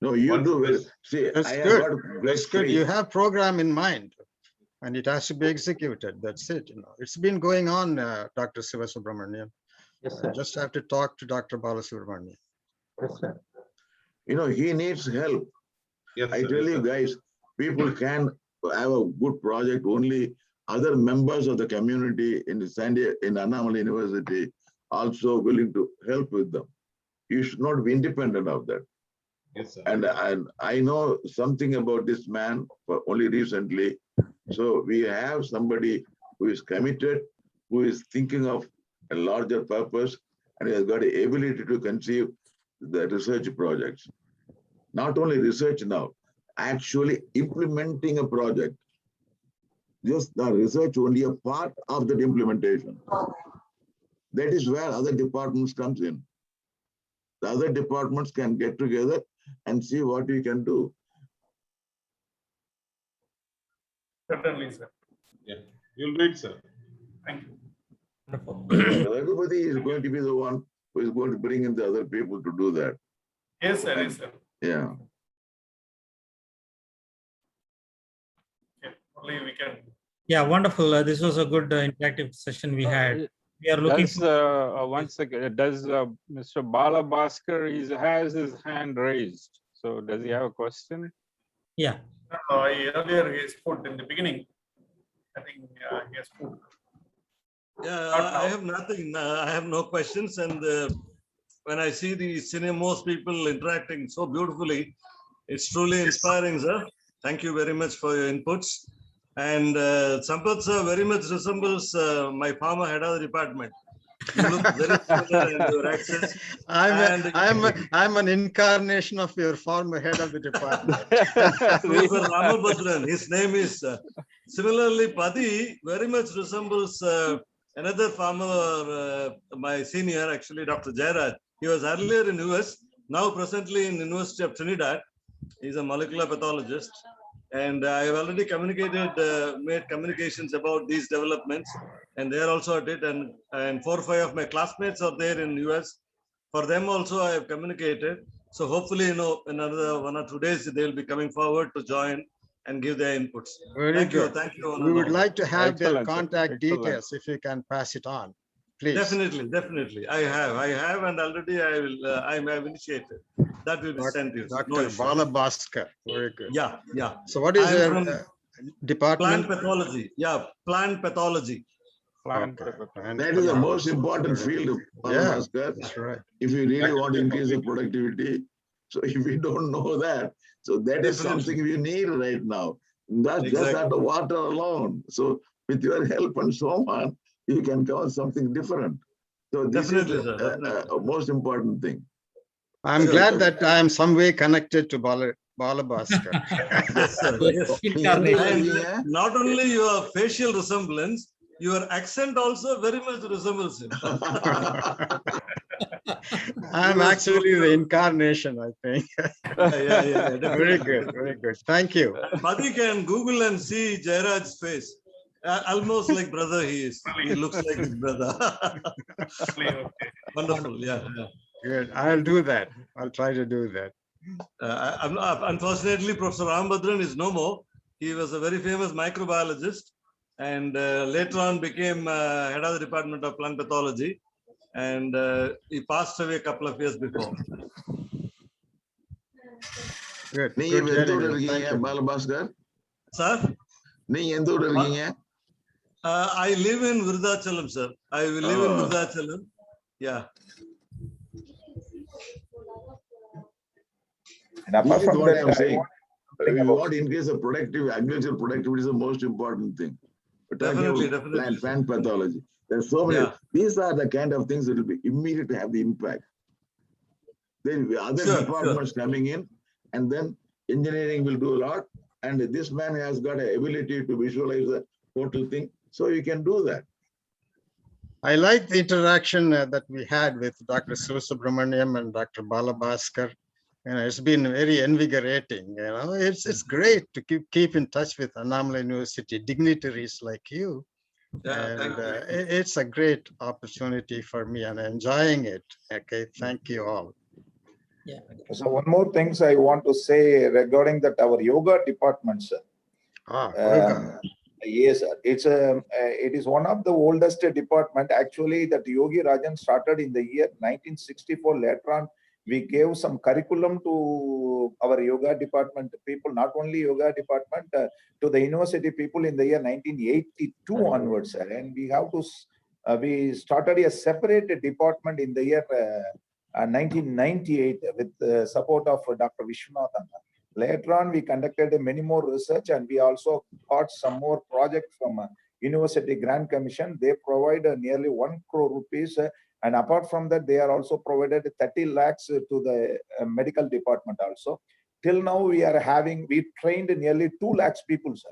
No, you do well. See, that's good. That's good. You have program in mind, and it has to be executed. That's it. It's been going on, Dr. Sivasubramaniam. Yes, sir. Just have to talk to Dr. Balasubramaniam. Yes, sir. He needs help. Yes, I sir. tell you guys, people can have a good project only other members of the community in Annamalai University also willing to help with them. You should not be independent of that. Yes, sir. And I know something about this man only recently. So we have somebody who is committed, who is thinking of a larger purpose, and he has got the ability to conceive the research projects. Not only research now, actually implementing a project. Just the research only a part of that implementation. That is where other departments comes in. The other departments can get together and see what we can do. Certainly, sir. Yeah, you'll read, sir. Thank you. Everybody is going to be the one who is going to bring in the other people to do that. Yes, sir. Yes, sir. Yeah. Okay. Only we can. Yeah, wonderful. This was a good interactive session we had. We are looking once again, does Mr. Bala Bhaskar has his hand raised? So does he have a question? Yeah. Earlier he spoke in the beginning. I think he has spoke. Yeah, I have nothing. I have no questions. And when I see the most people interacting so beautifully, it's truly inspiring, sir. Thank you very much for your inputs. And Sampath sir very much resembles my former head of the department. You look very similar in your accent. I'm an incarnation of your former head of the department. Ramabhadran, his name is similarly Padi very much resembles another former my senior, actually Dr. Jairaj. He was earlier in US, now presently in University of Trinidad. He's a molecular pathologist. And I have already communicated, made communications about these developments, and they are also at it. And 4 or 5 of my classmates are there in US. For them also, I have communicated. So hopefully, in another 1 or 2 days, they will be coming forward to join and give their inputs. Very Thank good. you. Thank you. We would like to have their Excellent, sir. contact Excellent. details if you can pass it on, please. Definitely. I have, and already I will. I have initiated. That will be sent to you. No Dr. issue. Bala Bhaskar. Very good. Yeah. So what is I am your from department? Plant pathology. Yeah, plant pathology. That is the most important field, Bhaskar. That's right. If you really want to increase the productivity, so if you don't know that, so that is something we need right now. That's just not the water alone. So with your help and so on, you can cover something different. So this is the most important thing. I'm glad that I am some way connected to Bala Bhaskar. Yes, sir. Yes. And not only your facial resemblance, your accent also very much resembles him. I'm actually the incarnation, I think. Yeah. Very good, very good. Thank you. Buddy can Google and see Jairaj's face. Almost like brother he is. He looks like his brother. Wonderful, yeah. Good. I'll do that. I'll try to do that. Unfortunately, Professor Rambhadran is no more. He was a very famous microbiologist and later on became head of the Department of Plant Pathology. And he passed away a couple of years before. Good. Sir? I live in Virudhachalam, sir. I will live in Virudhachalam. Yeah. And apart from what that, I'm saying. If you want to increase the productivity, agricultural productivity is the most important thing. Definitely. Plant pathology. There's so many. These are the kind of things that will be immediate to have the impact. Then other departments coming in, and then engineering will do a lot. And this man has got an ability to visualize the total thing, so you can do that. I like the interaction that we had with Dr. Subramaniam and Dr. Bala Bhaskar. It's been very invigorating. It's great to keep in touch with Annamalai University dignitaries like you. It's a great opportunity for me and enjoying it. Okay, thank you all. Yeah. So one more things I want to say regarding that our yoga department, sir. Yoga. Yes, sir. It is one of the oldest department. Actually, that Yogi Rajan started in the year 1964. Later on, we gave some curriculum to our yoga department people, not only yoga department, to the university people in the year 1982 onwards, sir. And we have to, we started a separate department in the year 1998 with the support of Dr. Vishwanathan. Later on, we conducted many more research and we also got some more projects from University Grant Commission. They provide nearly 1 crore rupees. And apart from that, they are also provided 30 lakhs to the medical department also. Till now, we trained nearly 2 lakhs people, sir.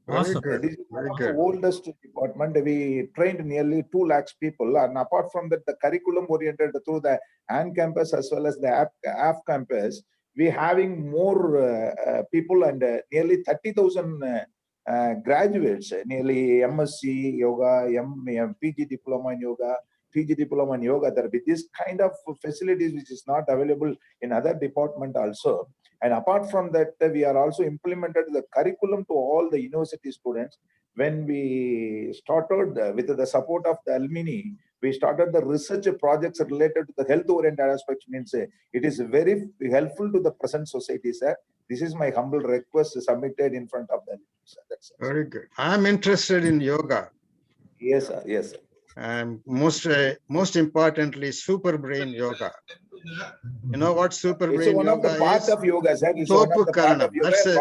Awesome. This is one of the oldest department. We trained nearly 2 lakhs people. And apart from that, the curriculum oriented through the AN campus as well as the AF campus, we having more people and nearly 30,000 graduates, nearly MSc Yoga, PG Diploma in Yoga, PG Diploma in Yoga Therapy. This kind of facilities which is not available in other department also. And apart from that, we are also implemented the curriculum to all the university students. When we started with the support of the alumni, we started the research projects related to the health-oriented aspects. Means it is very helpful to the present society, sir. This is my humble request submitted in front of them. That's very good. I'm interested in yoga. Yes, sir. Yes, sir. And most importantly, super brain yoga. You know what super brain yoga is? It's one of the parts of yoga, sir. It's Topu Karanam. That's a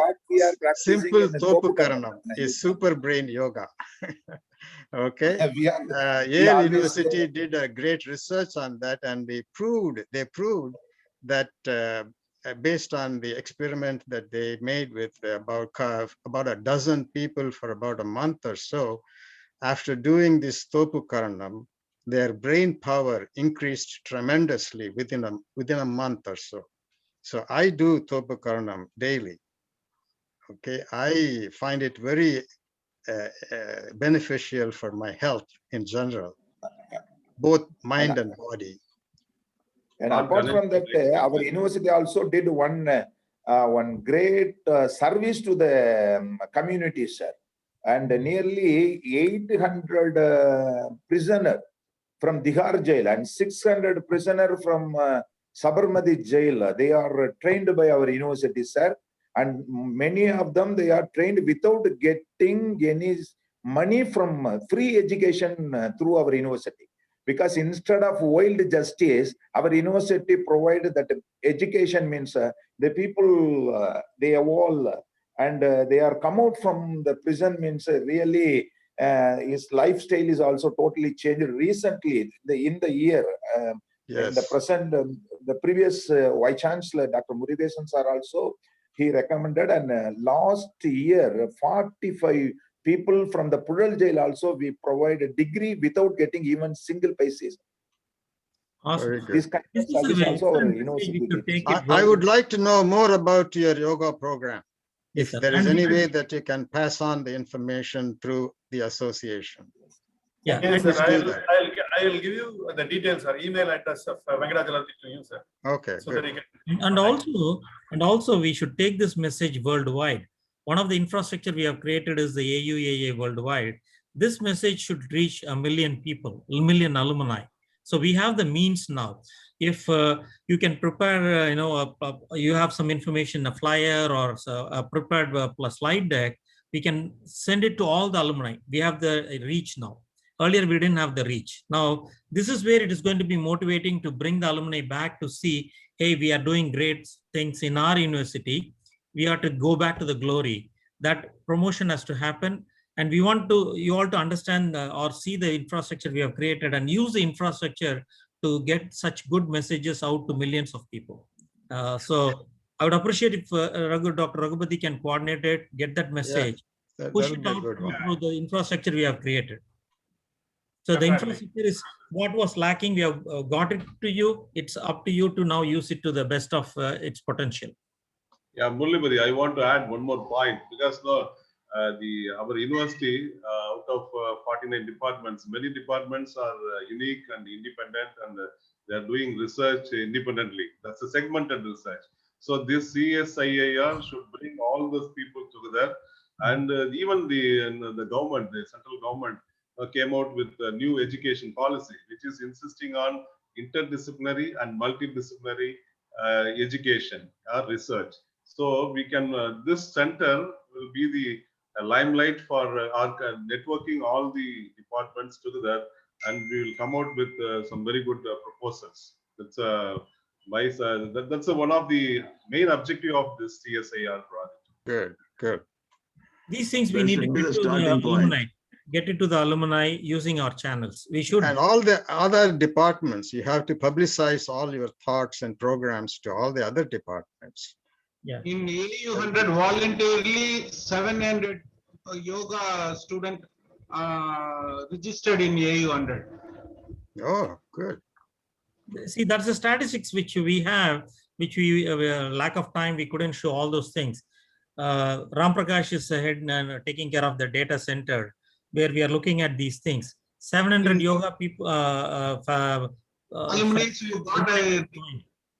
simple Topu Karanam. Is super brain yoga. Okay. Yale University did a great research on that, and they proved that based on the experiment that they made with about a dozen people for about a month or so, after doing this Topu Karanam, their brain power increased tremendously within a month or so. So I do Topu Karanam daily. Okay, I find it very beneficial for my health in general, both mind and body. And apart from that, our university also did one one great service to the community, sir. And nearly 800 prisoners from Tihar jail and 600 prisoners from Sabarmati jail. They are trained by our university, sir. And many of them, they are trained without getting any money from free education through our university. Because instead of wild justice, our university provided that education means the people, they evolve and they are come out from the prison means really his lifestyle is also totally changed recently in the year. In the present, the previous Vice Chancellor, Dr. Muridesan sir also, he recommended, and last year, 45 people from the Pudal jail also, we provide a degree without getting even single paisa. Awesome. This kind of service also our university gives. I would like to know more about your yoga program. Yes, If sir. there is And any way that you can pass on the information through the association. Yeah, Yes, and sir. I'll give you the details or email address of Venkatachalamurthy to you, sir. Okay, so good. that you can and also we should take this message worldwide. One of the infrastructure we have created is the AUAA worldwide. This message should reach 1 million people, 1 million alumni. So we have the means now. If you can prepare, you have some information, a flyer or a prepared slide deck, we can send it to all the alumni. We have the reach now. Earlier, we didn't have the reach. Now, this is where it is going to be motivating to bring the alumni back to see, hey, we are doing great things in our university. We are to go back to the glory. That promotion has to happen. And we want you all to understand or see the infrastructure we have created and use the infrastructure to get such good messages out to millions of people. So I would appreciate if Dr. Raghupati can coordinate it, get that message, push it out through the infrastructure we have created. So the infrastructure is what was lacking. We have got it to you. It's up to you to now use it to the best of its potential. Yeah, Muralipati, I want to add one more point because our university, out of 49 departments, many departments are unique and independent, and they are doing research independently. That's a segmented research. So this CSIIR should bring all those people together, and even the government, the central government, came out with a new education policy, which is insisting on interdisciplinary and multidisciplinary education or research. So we can, this center will be the limelight for our networking all the departments together, and we will come out with some very good proposals. That's that's one of the main objective of this CSIR project. Good, good. These things we need to get to the alumni. Get it to the alumni using our channels. We should. And all the other departments, you have to publicize all your thoughts and programs to all the other departments. Yeah. In AU 100, voluntarily 700 yoga student registered in AU 100. Oh, good. See, that's the statistics which we have, which we lack of time, we couldn't show all those things. Ram Prakash is ahead and taking care of the data center, where we are looking at these things. 700 yoga people,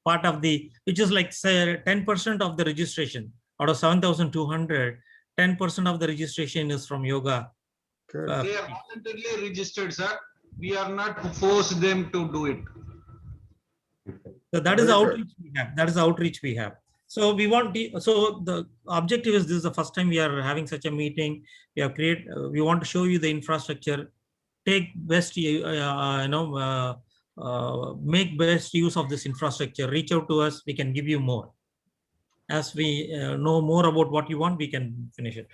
part of the, which is like say 10% of the registration out of 7,200, 10% of the registration is from yoga. They are voluntarily registered, sir. We are not to force them to do it. So that is the outreach we have. That is the outreach we have. So we want so the objective is, this is the first time we are having such a meeting. We have created. We want to show you the infrastructure. Take best, make best use of this infrastructure. Reach out to us. We can give you more. As we know more about what you want, we can finish it.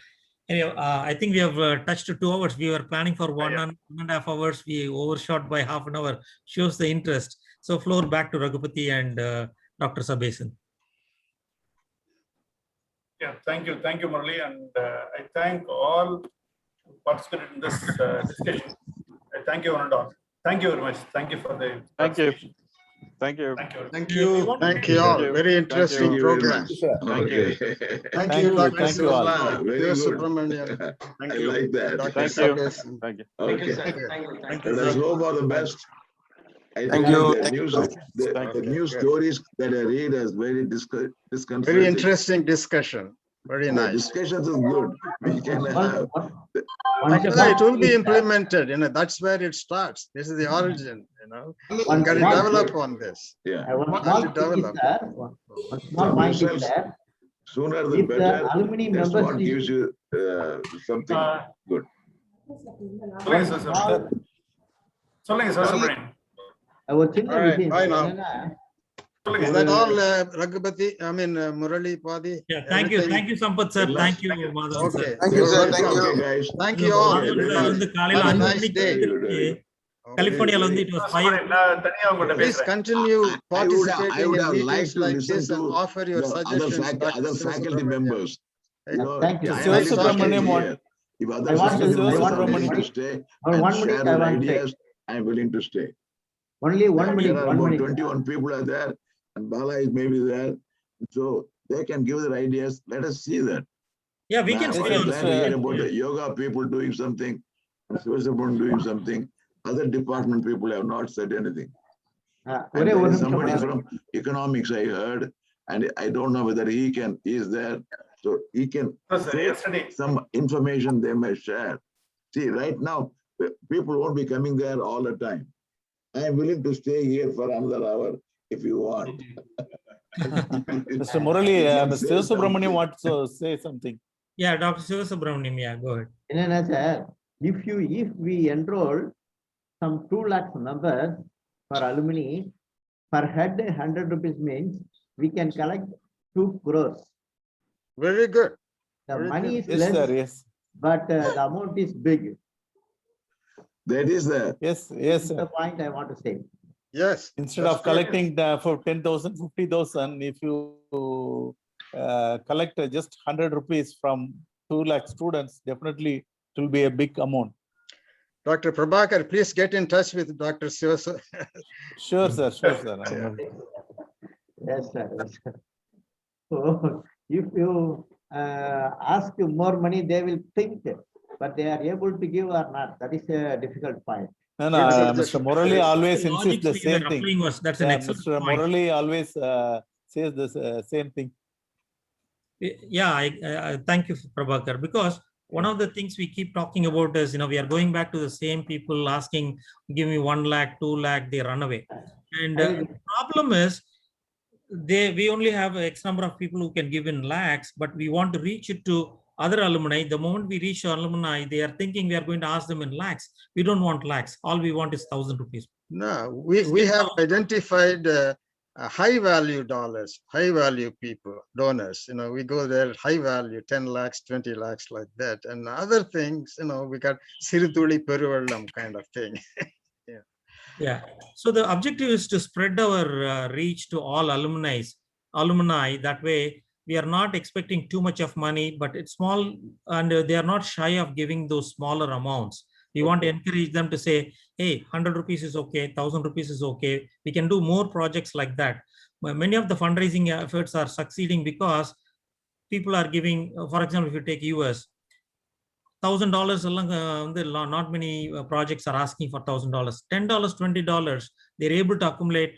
Anyway, I think we have touched 2 hours. We were planning for 1.5 hours. We overshot by half an hour. Shows the interest. So floor back to Raghupati and Dr. Sabesan. Yeah, thank you, Murali, and I thank all who participated in this discussion. I thank you one and all. Thank you very much. Thank you for the participation. Thank you. Thank you. Thank you all. Very interesting program. Thank you. Thank you, Dr. Thank you all. Very good. Subramanian. I like that. Thank you. Thank you. Okay. Let us hope for the best. I Thank think you. the Thank news, you. the news stories that I read is very disconcerting. Very interesting discussion. Very The nice. discussions is good. We can have. It will be implemented, that's where it starts. This is the origin, We One got to small develop thing. on this. Yeah. One Got small to thing is develop. that, one small point is Yourselves, that sooner the if the better. alumni That's members what is gives you something good. சொல்லுங்க sir Sir, சொல்லுங்க sir சொல்றேன் ஒரு சின்ன All right, விஷயம் bye now. என்னன்னா Is that all, Raghupati? I mean, Murali, Padi? Yeah, thank you. Thank you, Sampath sir. Thank you, Madhavan sir. Okay. Thank you, You're sir. welcome. Thank you. Okay, guys. Thank you all. Okay, Madhavan sir very வந்து good. காலையில Have a 5 nice மணிக்கு day. Very good, very good. கலிபோர்னியால வந்து it was 5. நான் தனியா உங்கள்கிட்ட Please பேசுறேன் continue I would participating in have liked meetings to like listen this and to offer your the suggestions. Dr. other faculty Subramanian. members. Thank you. I am Shiva willing to stay Subramaniam here. If other I want to- faculty I members want are to- willing to stay One and minute, share I their want to say. ideas, I am willing to stay. Only one There minute, are one about minute. 21 people are there, and Bala is maybe there. So they can give their ideas. Let us see that. Yeah, we can Now, stay I'm on. glad to hear about the yoga people doing something, and Shiva Subramanian doing something. Other department people have not said anything. And ஒரே there ஒரு is நிமிஷம் somebody brother. from economics I heard, and I don't know whether he is there, so he can No, sir, say yesterday. some information they may share. See, right now, people won't be coming there all the time. I am willing to stay here for another hour if you want. Mr. Murali, You can Mr. say Subramanian something. wants to say something. Yeah, Dr. Shiva Subramaniam, yeah, go ahead. என்னன்னா sir if we enroll some 2 lakhs members for alumni per head 100 rupees means we can collect 2 crores. Very good. The Very money good. is Yes, less, sir, yes. but the amount is big. That is the Yes, yes, That's sir. the point I want to say. Yes. Instead of collecting for 10,000, 50,000, if you collect just 100 rupees from 2 lakh students, definitely it will be a big amount. Dr. Prabhakar, please get in touch with Dr. Shiva. Sure, sir, sure, sir. Yes, sir. Yes, sir. So if you ask more money, they will think, but they are able to give or not. That is a difficult point. No, no, Mr. Murali always The logic insists the you were same thing. applying was, that's an Yeah, excellent Mr. point. Murali always says the same thing. Yeah, I thank you, Prabhakar, because one of the things we keep talking about is, we are going back to the same people asking, give me 1 lakh, 2 lakh, they run away. And the problem is, we only have X number of people who can give in lakhs, but we want to reach it to other alumni. The moment we reach alumni, they are thinking we are going to ask them in lakhs. We don't want lakhs. All we want is 1,000 rupees. No, we have identified high value dollars, high value people, donors. We go there, high value, 10 lakhs, 20 lakhs like that. And other things, we got Sirutuli Peruvallam kind of thing. Yeah. So the objective is to spread our reach to all alumni. That way, we are not expecting too much of money, but it's small, and they are not shy of giving those smaller amounts. We want to encourage them to say, hey, 100 rupees is okay, 1,000 rupees is okay. We can do more projects like that. Many of the fundraising efforts are succeeding because people are giving, for example, if you take US, $1,000, not many projects are asking for $1,000. $10, $20, they're able to accumulate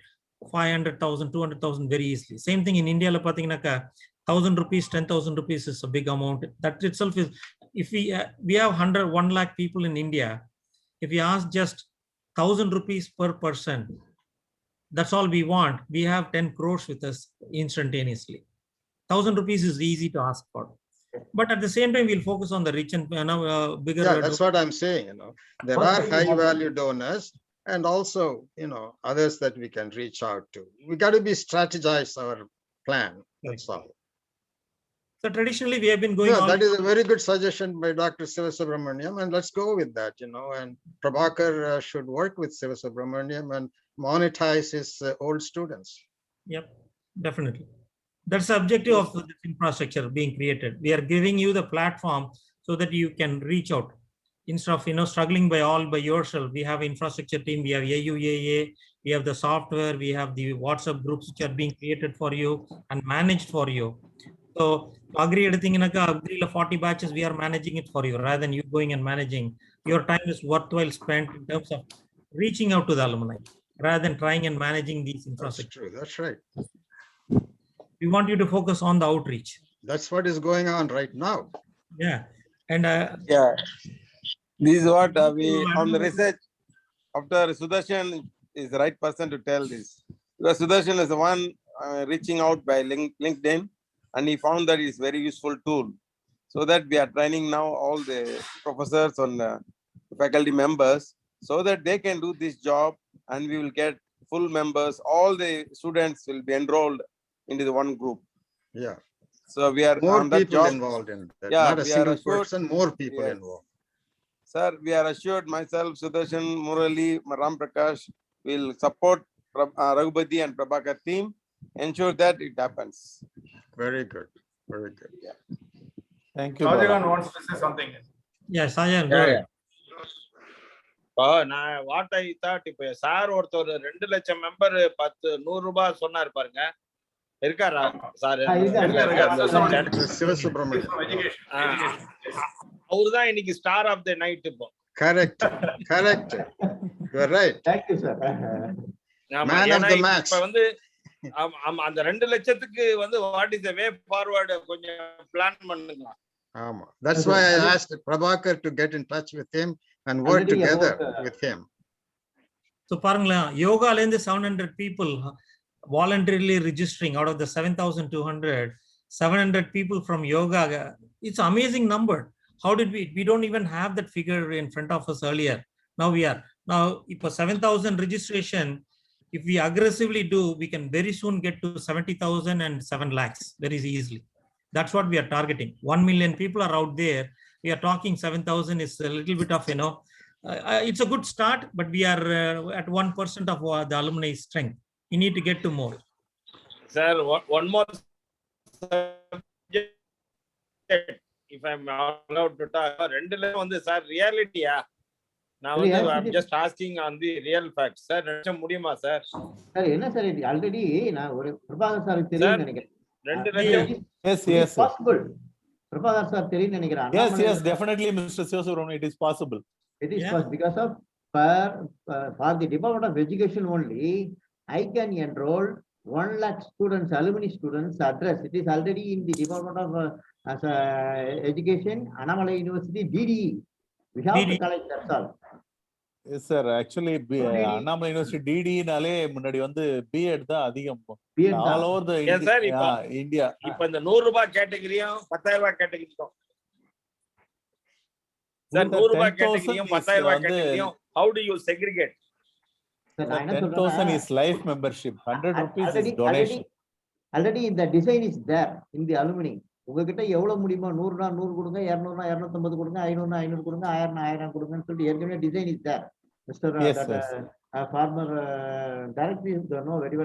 500,000, 200,000 very easily. Same thing in India, 1,000 rupees, 10,000 rupees is a big amount. That itself is, if we have 1 lakh people in India, if we ask just 1,000 rupees per person, that's all we want. We have 10 crores with us instantaneously. 1,000 rupees is easy to ask for. But at the same time, we'll focus on the rich and bigger. Yeah, that's what I'm saying. There are high value donors and also, others that we can reach out to. We got to be strategize our plan. That's all. So traditionally, we have been going. Yeah, that is a very good suggestion by Dr. Shiva Subramaniam, and let's go with that. And Prabhakar should work with Shiva Subramaniam and monetize his old students. Yep, definitely. That's the objective of this infrastructure being created. We are giving you the platform so that you can reach out instead of struggling by yourself. We have infrastructure team, we have AUAA, we have the software, we have the WhatsApp groups which are being created for you and managed for you. So Agri editing in Agri 40 batches, we are managing it for you rather than you going and managing. Your time is worthwhile spent in terms of reaching out to the alumni. rather than trying and managing these That's infrastructure. true. That's right. We want you to focus on the outreach. That's what is going on right now. Yeah. And Yeah, this is what I we don't on the know. research. After Sudarshan is the right person to tell this, because Sudarshan is the one reaching out by LinkedIn, and he found that it's very useful tool. So that we are training now all the professors and faculty members, so that they can do this job, and we will get full members. All the students will be enrolled into the one group. Yeah. So we are More on that people job. involved in that. Yeah, Not a we are single assured. person, more people Yes. involved. Sir, we are assured, myself, Sudarshan, Murali, Ram Prakash will support Raghupati and Prabhakar team, ensure that it happens. Very good. Very good. Yeah. Thank you, Rajagan Bala. wants to say something. Yes, Sajan, go Yeah, ahead. நான் what I thought இப்ப sir ஒருத்தர் 2 லட்சம் member 100 ரூபாய் சொன்னாரு பாருங்க, இருக்காரா sir? Sivasubramaniam. அவருதான் இன்னைக்கு ஸ்டார் ஆஃப் தி நைட். இப்போ Correct. Correct. You are right. Thank you, sir. Man of the match. இப்ப வந்து அந்த 2 லட்சத்துக்கு வந்து what is the way forward கொஞ்சம் பிளான் பண்ணுங்க. That's why I asked Prabhakar to get in touch with him and work together with him. So parangla yoga la 700 people voluntarily registering out of the 7,200, 700 people from yoga. It's an amazing number. How did we don't even have that figure in front of us earlier. Now we are. Now if a 7,000 registration, if we aggressively do, we can very soon get to 70,000 and 7 lakhs very easily. That's what we are targeting. 1 million people are out there. We are talking 7,000 is a little bit of, it's a good start, but we are at 1% of the alumni strength. We need to get to more. Sir, one more subject, if I'm allowed to talk. ரெண்டுல வந்து sir ரியாலிட்டியா? நான் வந்து I'm just asking on the real facts. Sir நினைச்ச முடியுமா sir? Sir என்ன sir இது already நான் ஒரு பிரபாகர் சார் தெரியும் நினைக்கிறேன். 2 லட்சம். Yes. Possible. பிரபாகர் சார் தெரியும் நினைக்கிறேன். Yes, definitely, Mr. Sivasubramanian, it is possible. It is possible because of for the Department of Education only, I can enroll 1 lakh students, alumni students address. It is already in the Department of Education, Annamalai University, DDE. We have to collect, that's all. Yes, sir. Actually, Annamalai University DD நாலே முன்னாடி வந்து B.Ed தான் அதிகம். All over the India. இப்ப இந்த 100 ரூபாய் கேட்டகரியும் 10,000 ரூபாய் கேட்டகரியும் sir 100 ரூபாய் கேட்டகரியும் 10,000 ரூபாய் கேட்டகரியும் how do you segregate? 10,000 is life membership. 100 rupees is donation. Already the design is there in the alumni. உங்ககிட்ட எவ்வளவு முடியுமோ 100 100 கொடுங்க, 200 250 கொடுங்க, 500 500 கொடுங்க, 1000 1000 கொடுங்கன்னு சொல்லிட்டு ஏற்கனவே design is there. Mr. Farmer directly know very well.